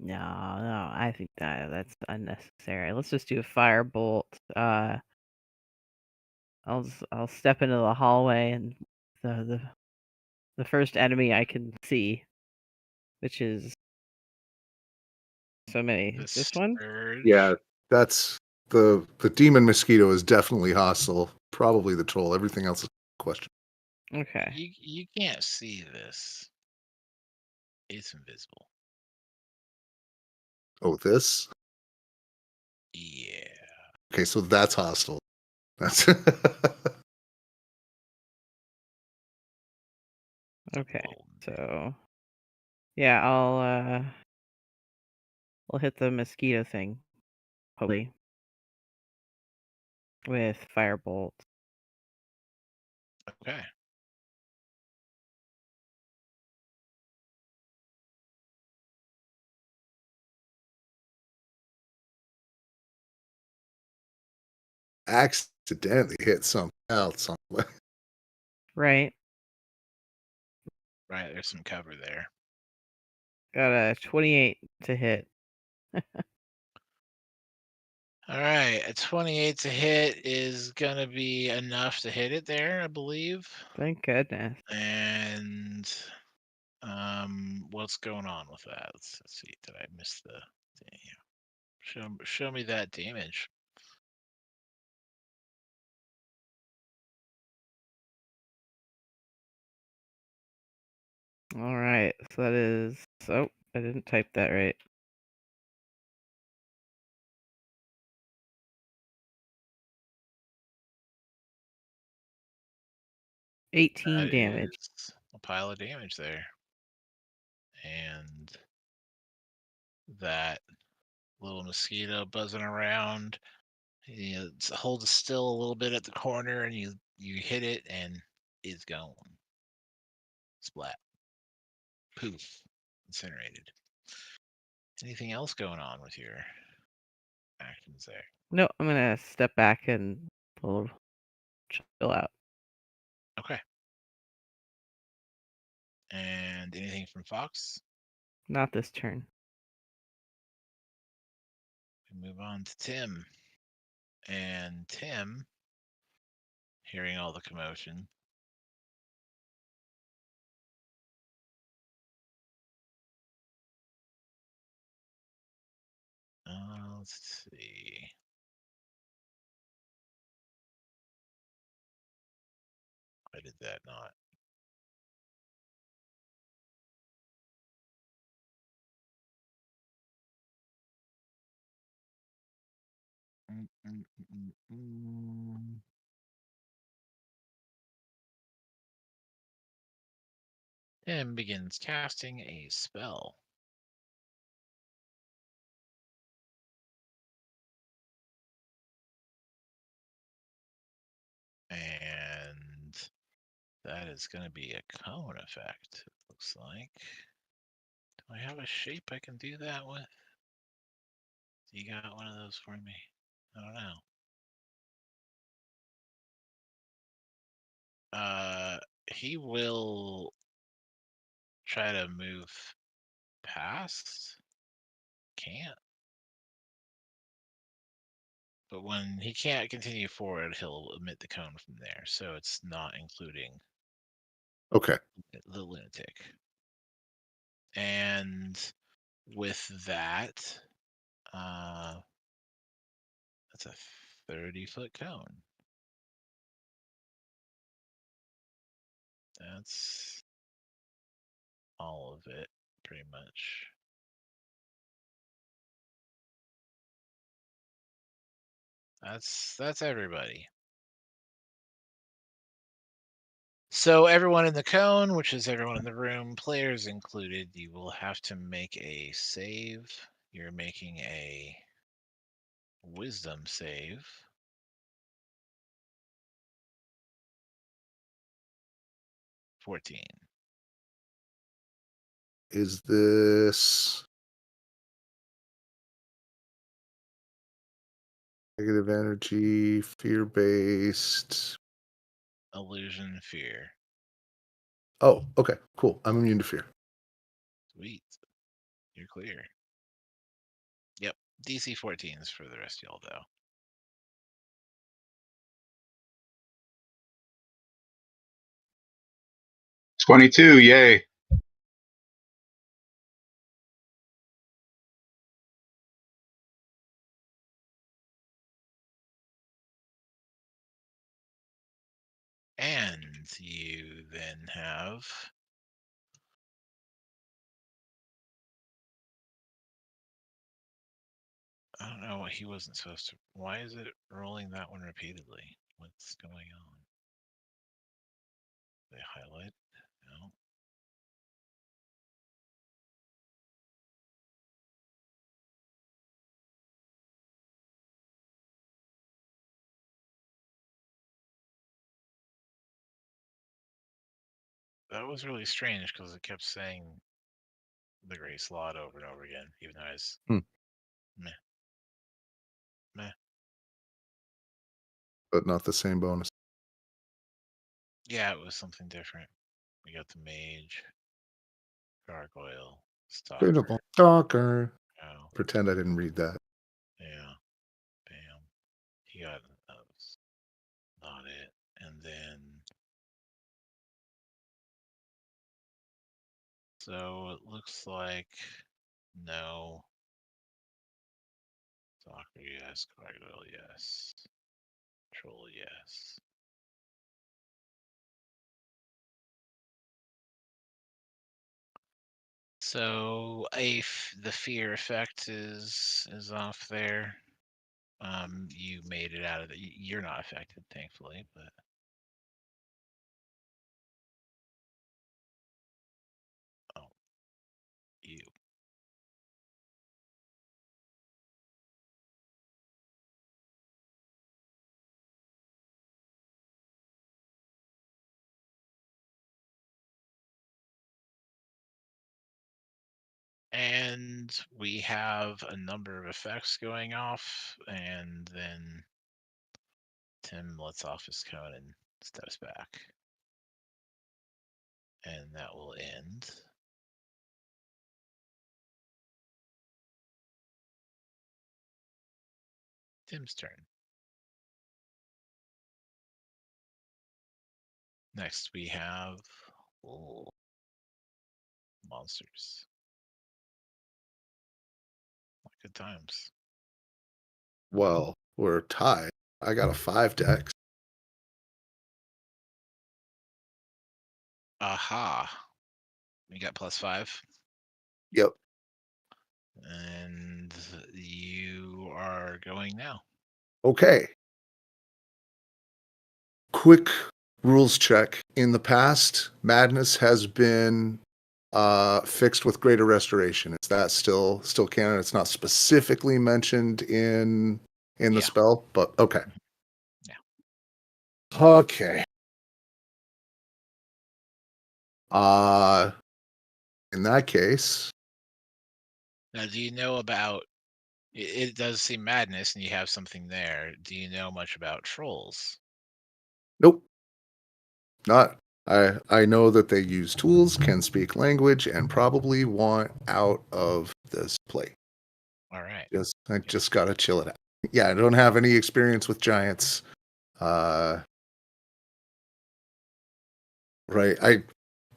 No, I think that's unnecessary. Let's just do a firebolt. I'll step into the hallway and the first enemy I can see, which is so many. The This one? Scourge? Yeah, that's the demon mosquito is definitely hostile. Probably the troll. Everything else is a question. Okay. You can't see this. It's invisible. Oh, this? Yeah. Okay, so that's hostile. That's Okay. Oh, So yeah, I'll We'll hit the mosquito thing, hopefully, with firebolt. Okay. Accidentally hit something else on the way. Right. Right, there's some cover there. Got a 28 to hit. All right, a 28 to hit is gonna be enough to hit it there, I believe. Thank goodness. And what's going on with that? Let's see. Did I miss the? Show me that damage. All right, so that is. Oh, I didn't type that right. That 18 damage. is a pile of damage there, and that little mosquito buzzing around. It holds still a little bit at the corner, and you hit it, and it's gone. Splat. Poof. Incinerated. Anything else going on with your actions there? No, I'm gonna step back and we'll chill out. Okay. And anything from Fox? Not this turn. We move on to Tim. And Tim, hearing all the commotion, let's see. Why did that not? Tim begins casting a spell. And that is going to be a cone effect, it looks like. Do I have a shape I can do that with? You got one of those for me? I don't know. He will try to move past. Can't. But when he can't continue forward, he'll emit the cone from there. So it's not including Okay. the lunatic. And with that, that's a 30-foot cone. That's all of it, pretty much. That's everybody. So everyone in the cone, which is everyone in the room, players included, you will have to make a save. You're making a wisdom save. 14. Is this negative energy, fear based? Illusion, fear. Oh, okay, cool. I'm immune to fear. Sweet. You're clear. Yep. DC 14s for the rest of y'all, though. 22, yay. And you then have I don't know what he wasn't supposed to. Why is it rolling that one repeatedly? What's going on? They highlight? No. That was really strange because it kept saying the gray slot over and over again, even though I was meh. But not the same bonus. Yeah, it was something different. We got the mage, gargoyle, Beautiful. stalker. Stalker. Oh, Pretend I didn't read that. yeah. Bam. He got that was not it. And then so it looks like no. Stalker, yes. Gargoyle, yes. Troll, yes. So the fear effect is off there. You made it out of the. You're not affected, thankfully, but you. And we have a number of effects going off, and then Tim lets off his cone and steps back. And that will end. Tim's turn. Next we have monsters. Good times. Well, we're tied. I got a 5 dex. Aha. We got +5. Yep. And you are going now. Okay. Quick rules check. In the past, madness has been fixed with greater restoration. Is that still canon? It's not specifically mentioned in the Yeah. spell, but okay. Yeah. Okay. In that case, Now, do you know about it does seem madness and you have something there. Do you know much about trolls? nope. Not. I know that they use tools, can speak language, and probably want out of this place. All right. I just gotta chill it out. Yeah, I don't have any experience with giants. Right.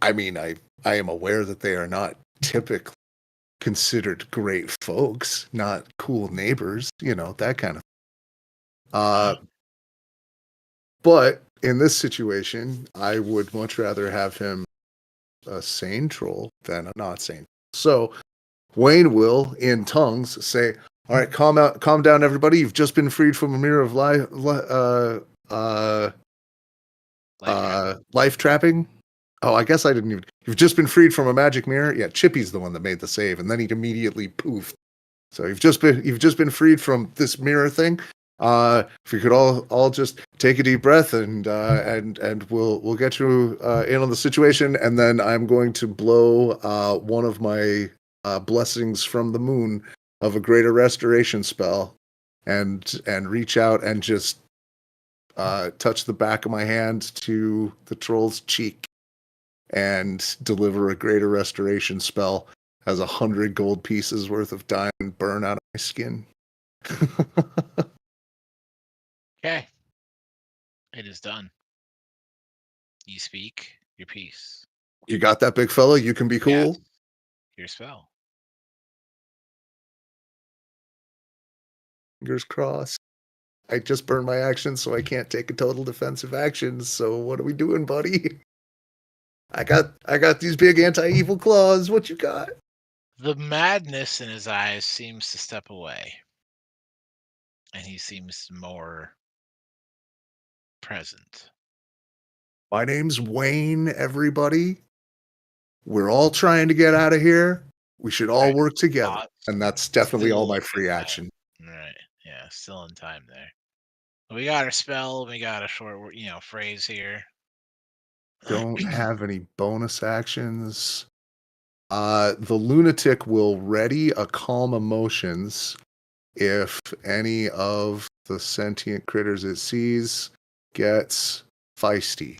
I mean, I am aware that they are not typically considered great folks, not cool neighbors, that kind of. But in this situation, I would much rather have him a sane troll than a not sane. So Wayne will, in tongues, say, "All right, calm down, everybody. You've just been freed from a mirror of life trapping. Oh, I guess I didn't even. You've just been freed from a magic mirror. Yeah, Chippy's the one that made the save, and then he'd immediately poofed. So you've just been freed from this mirror thing. If you could all just take a deep breath and we'll get you in on the situation, and then I'm going to blow one of my blessings from the moon of a greater restoration spell, and reach out and just touch the back of my hand to the troll's cheek and deliver a greater restoration spell as 100 gold pieces worth of diamond burn out of my skin. Okay. It is done. You speak your piece. You got that, big fella? You can be cool? Yes. Your spell. Fingers crossed. I just burned my action, so I can't take a total defensive action. So what are we doing, buddy? I got these big anti-evil claws. What you got? The madness in his eyes seems to step away. And he seems more present. My name's Wayne, everybody. We're all trying to get out of here. We should all work together. And that's definitely all my free action. Right. Yeah, still in time there. We got our spell. We got a short, phrase here. don't have any bonus actions. The lunatic will ready a calm emotions if any of the sentient critters it sees gets feisty.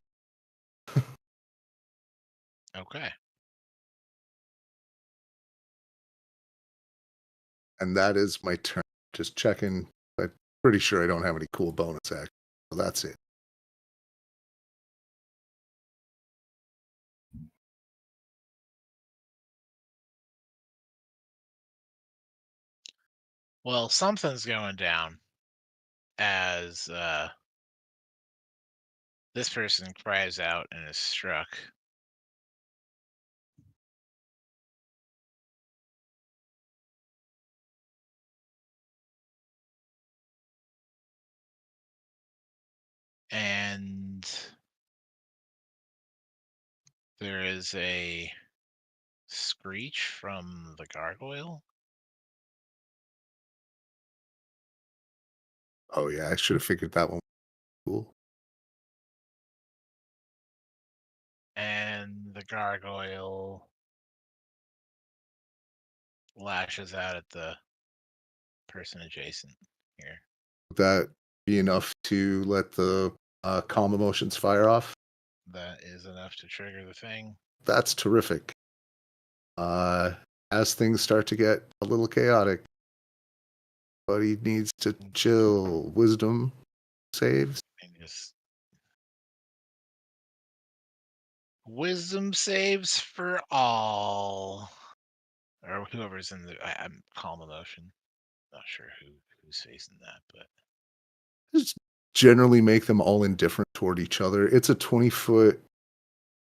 Okay. And that is my turn. Just checking. I'm pretty sure I don't have any cool bonus actions. So that's it. Well, something's going down as this person cries out and is struck. And there is a screech from the gargoyle. Oh yeah, I should have figured that one. Cool. And the gargoyle lashes out at the person adjacent here. Would that be enough to let the calm emotions fire off? That is enough to trigger the thing. That's terrific. As things start to get a little chaotic, but he needs to chill. Wisdom saves. And just wisdom saves for all, or whoever's in the. I'm calm emotion. Not sure who's facing that, but Just generally make them all indifferent toward each other. It's a 20-foot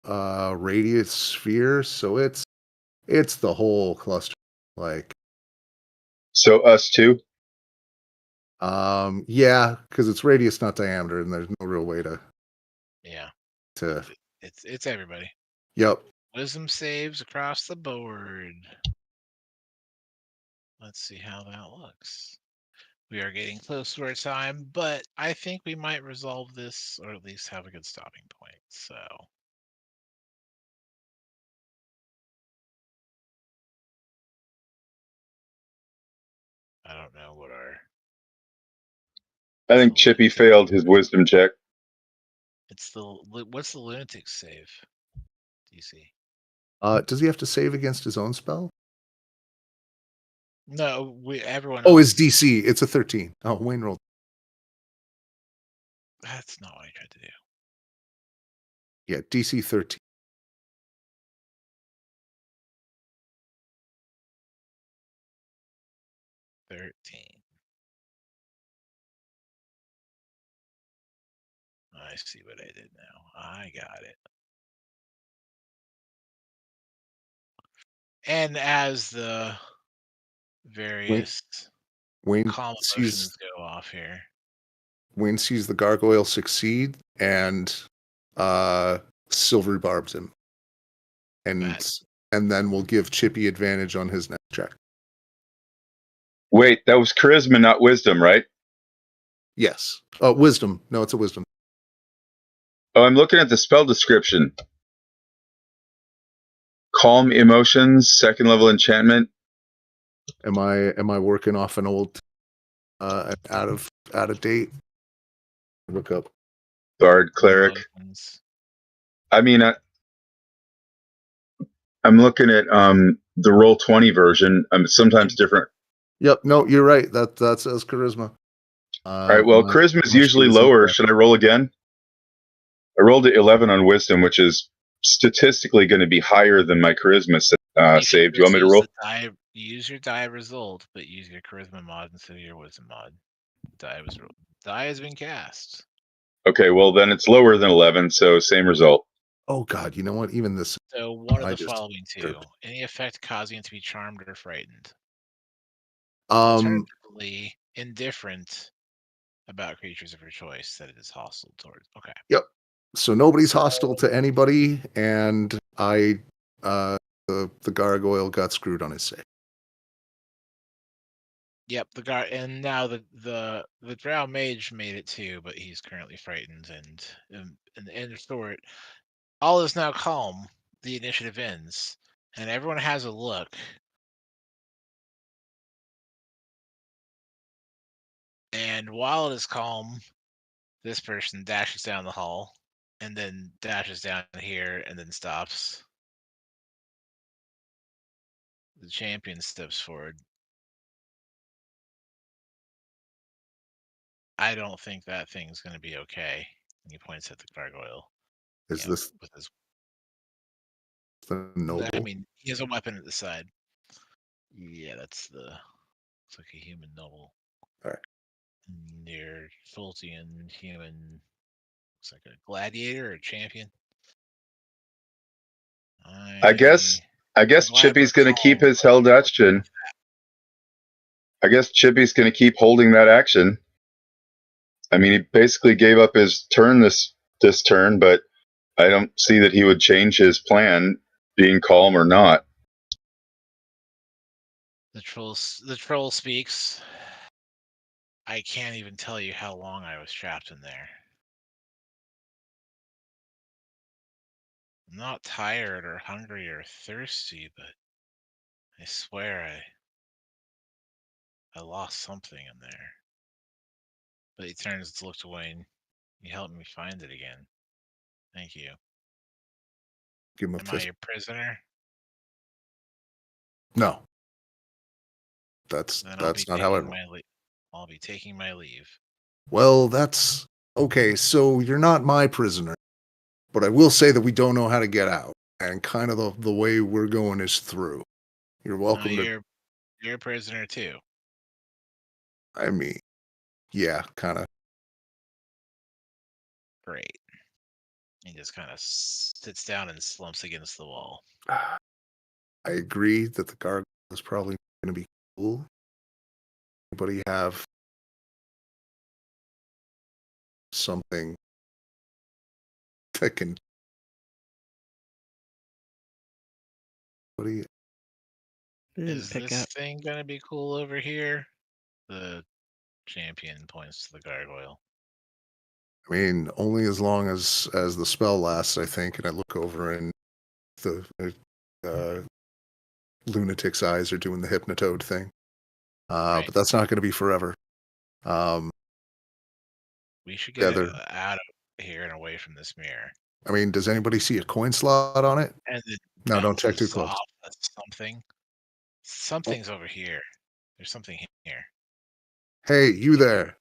radius sphere, so it's the whole cluster. Like, So us too. yeah, because it's radius, not diameter, and there's no real way to. yeah, To. it's everybody. Yep. Wisdom saves across the board. Let's see how that looks. We are getting close to our time, but I think we might resolve this, or at least have a good stopping point. So I don't know what our. I think Chippy failed his wisdom check. It's the what's the lunatic save? DC. Does he have to save against his own spell? No, everyone. Oh, his else. DC. It's a 13. Oh, Wayne rolled. That's not what I tried to do. Yeah, DC 13. 13. I see what I did now. I got it. And as the various Wayne calm sees emotions go off here. Wayne sees the gargoyle succeed and silver barbs him. And then we'll give Chippy advantage on his next check. Wait, that was charisma, not wisdom, right? Yes. Oh, wisdom. No, it's a wisdom. Oh, I'm looking at the spell description. Calm emotions, second level enchantment. Am I working off an old out of date? Look up. Bard, cleric. I mean, I'm looking at the Roll20 version. Sometimes different. Yep. No, you're right. That says charisma. All right. Well, charisma is usually lower. Should I roll again? I rolled an 11 on wisdom, which is statistically going to be higher than my charisma save. Do you want me to roll? Use your die result, but use your charisma mod instead of your wisdom mod. Die has been cast. Okay, well then it's lower than 11, so same result. Oh God, you know what? Even this. So one of the following two: any effect causing it to be charmed or frightened. Alternatively, indifferent about creatures of your choice that it is hostile towards. Okay. Yep. So nobody's hostile to anybody, and the gargoyle got screwed on his save. Yep, and now the drow mage made it too, but he's currently frightened and in short, All is now calm. The initiative ends, and everyone has a look. And while it is calm, this person dashes down the hall, and then dashes down here, and then stops. The champion steps forward. I don't think that thing's going to be okay. And he points at the gargoyle. Is this with his? the noble? I mean, he has a weapon at the side. Yeah, that's the. It's like a human noble. All right. Near Fultian human. Looks like a gladiator or a champion. I guess Chippy's going to keep his held action. I guess Chippy's going to keep holding that action. I mean, he basically gave up his turn this turn, but I don't see that he would change his plan, being calm or not. The troll speaks. I can't even tell you how long I was trapped in there. I'm not tired or hungry or thirsty, but I swear I lost something in there. But he turns to look to Wayne. You helped me find it again. Thank you. Give him a Am I fist. your prisoner? No. That's Then not how it. I'll be taking my leave. Well, that's okay. So you're not my prisoner, but I will say that we don't know how to get out, and kind of the way we're going is through. You're welcome to. You're a prisoner too. I mean, yeah, kind of. Great. He just kind of sits down and slumps against the wall. I agree that the gargoyle is probably going to be cool. Anybody have something that can? What do you? Is this thing gonna be cool over here? The champion points to the gargoyle. I mean, only as long as the spell lasts, I think. And I look over and the lunatic's eyes are doing the hypnotoad thing. Right. But that's not going to be forever. We should get out of here and away from this mirror. I mean, does anybody see a coin slot on it? And then No, don't check too close. Something. Something's over here. There's something here. Hey, you there.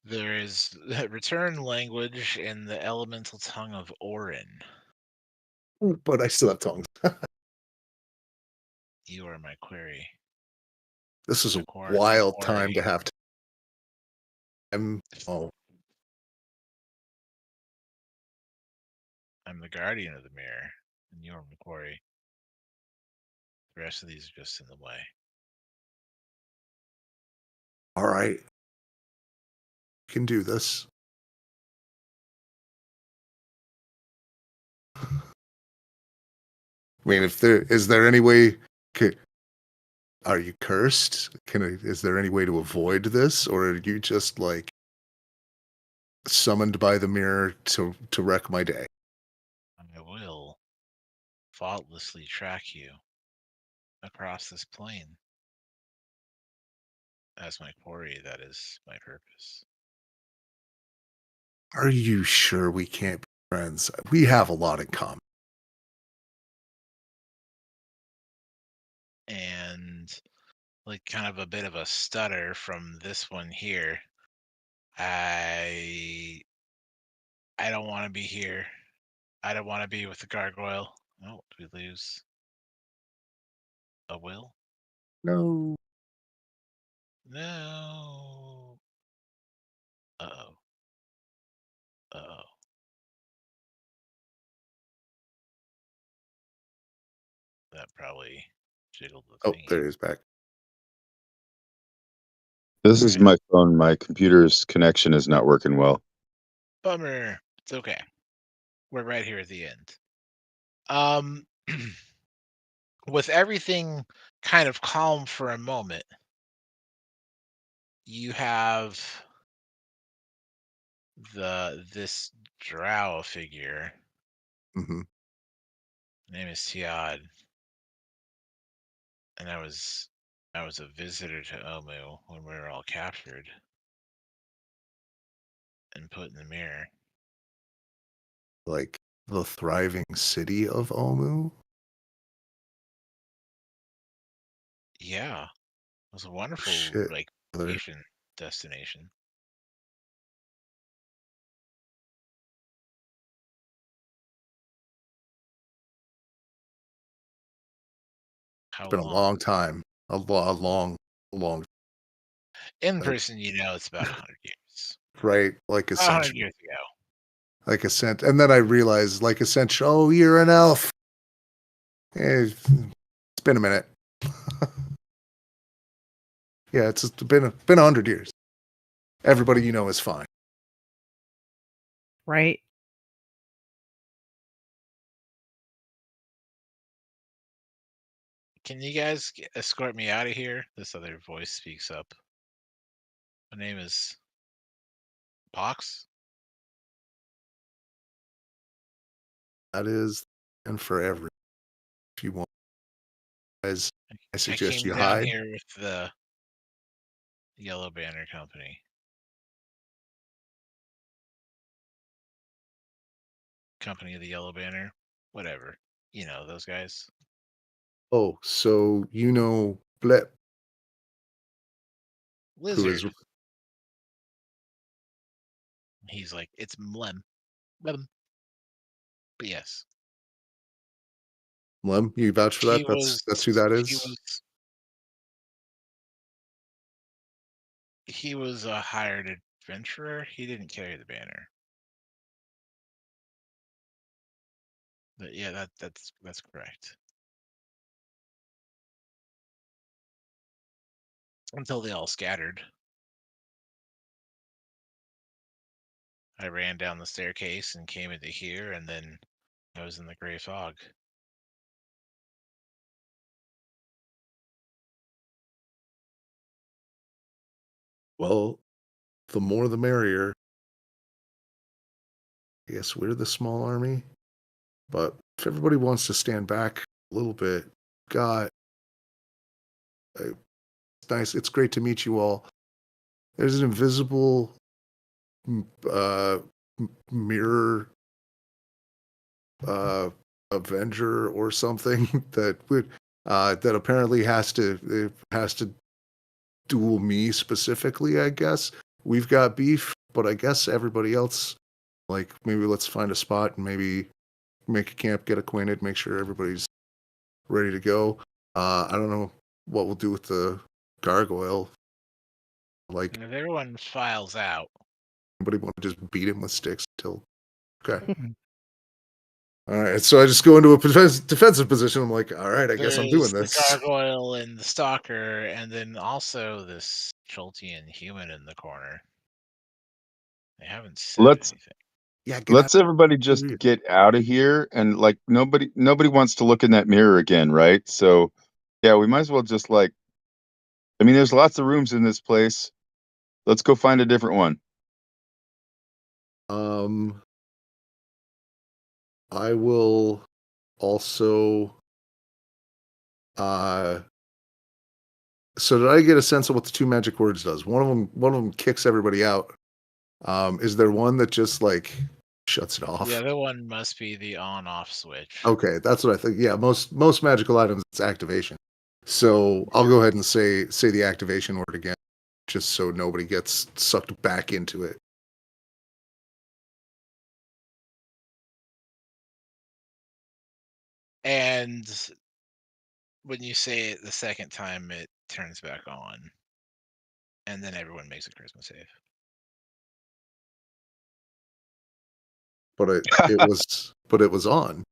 There is return language in the elemental tongue of Orin. But I still have tongues. You are my query. This is a wild time to have to. I'm the guardian of the mirror, and you're my quarry. The rest of these are just in the way. All right. You can do this. I mean, is there any way? Are you cursed? Is there any way to avoid this, or are you just like summoned by the mirror to wreck my day? I will faultlessly track you across this plane. As my quarry, that is my purpose. Are you sure we can't be friends? We have a lot in common. And like kind of a bit of a stutter from this one here. I don't want to be here. I don't want to be with the gargoyle. Oh, did we lose a will? No. No. Uh-oh. Uh-oh. That probably jiggled the thing. Oh, there he is back. This is my phone. My computer's connection is not working well. Bummer. It's okay. we're right here at the end. With everything kind of calm for a moment, you have this drow figure. Mm-hmm. Name is Tiad, and I was a visitor to Omu when we were all captured and put in the mirror. Like the thriving city of Omu. Yeah, it was a wonderful Shit. like brother. vacation destination. How It's been a long time. A long. In person, it's about 100 years. Right, like About 100 Ascension. years ago. Like Ascent. And then I realized, like Ascension, oh, you're an elf. It's been a minute. Yeah, it's been 100 years. Everybody you know is fine. Right? Can you guys escort me out of here? This other voice speaks up. My name is Pox. That is, and for every, if you want, guys, I suggest came you down hide. here with the Yellow Banner Company. Company of the Yellow Banner. Whatever. You know, those guys. Oh, so you know Blip, who is Lizard. He's like, it's Mlem. Mlem. But yes. Lem? You vouch for that? That's who that is? He was a hired adventurer. He didn't carry the banner. But yeah, that's correct. Until they all scattered. I ran down the staircase and came into here, and then I was in the gray fog. Well, the more the merrier. I guess we're the small army. But if everybody wants to stand back a little bit, got it's nice. It's great to meet you all. There's an invisible uh, mirror avenger or something that would that apparently has to duel me specifically. I guess we've got beef, but I guess everybody else, like, maybe let's find a spot and maybe make a camp, get acquainted, make sure everybody's ready to go. I don't know what we'll do with the gargoyle. Like, And if everyone files out, anybody want to just beat him with sticks until? Okay. All right. So I just go into a defensive position. I'm like, all right, I guess I'm doing there's this. the gargoyle and the stalker, and then also this Choltian human in the corner. They haven't said anything. Yeah. Let's everybody just get out of here, and like nobody wants to look in that mirror again, right? So yeah, we might as well just like, I mean, there's lots of rooms in this place. Let's go find a different one. I will also so did I get a sense of what the two magic words does? One of them kicks everybody out. Is there one that just like shuts it off? The other one must be the on-off switch. Okay, that's what I think. Yeah, most magical items it's activation. So I'll go ahead and say the activation word again, just so nobody gets sucked back into it. And when you say it the second time, it turns back on. And then everyone makes a Christmas save. But it was on.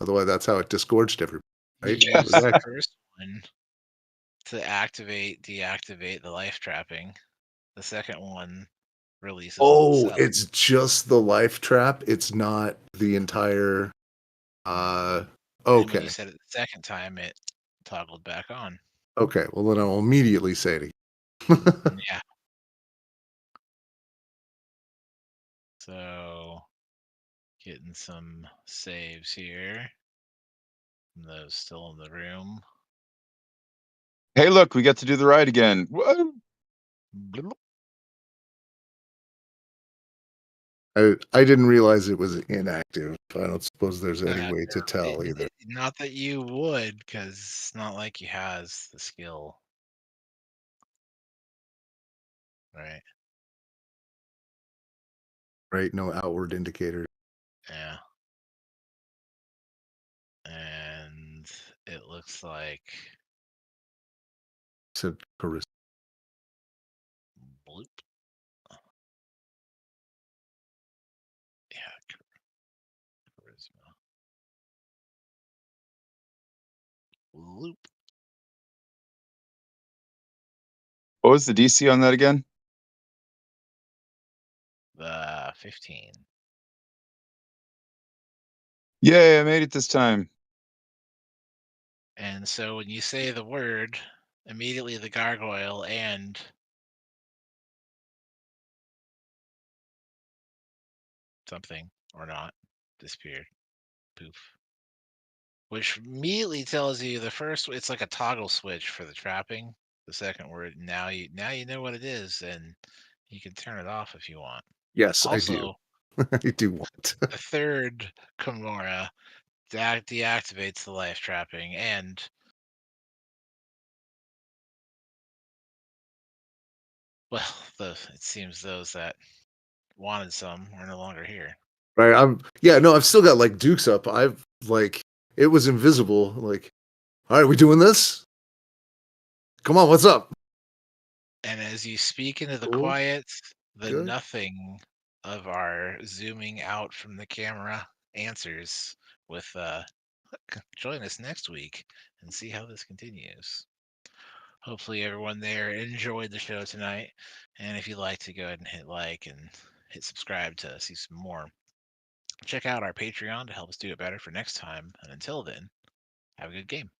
Otherwise, that's how it disgorged everybody. Right? You use the first one to activate, deactivate the life trapping. The second one releases Oh, itself. it's just the life trap. It's not the entire. And when Okay. you said it the second time, it toggled back on. Okay. Well, then I'll immediately say it again. Yeah. So, getting some saves here. From those still in the room. Hey, look, we got to do the ride again. Whoa. Bloop. I didn't realize it was inactive. I don't suppose there's any way to No, tell either. not that you would, because it's not like he has the skill. Right. Right? No outward indicator. Yeah. And it looks like Said charisma. bloop. Yeah, charisma. Loop. What was the DC on that again? The 15. Yay, I made it this time. And so when you say the word, immediately the gargoyle and something or not disappeared. Poof. Which immediately tells you the first. It's like a toggle switch for the trapping. The second word. Now you know what it is, and you can turn it off if you want. Yes, Also, I do. I do want. the third Kimura deactivates the life trapping, and well, it seems those that wanted some are no longer here. Right. I've still got like Dukes up. I've like it was invisible. Like, all right, we doing this? Come on, what's up? And as you speak into the Cool. quiet, the Good. nothing of our zooming out from the camera answers with join us next week and see how this continues. Hopefully everyone there enjoyed the show tonight. And if you'd like to go ahead and hit like and hit subscribe to see some more, check out our Patreon to help us do it better for next time. And until then, have a good game.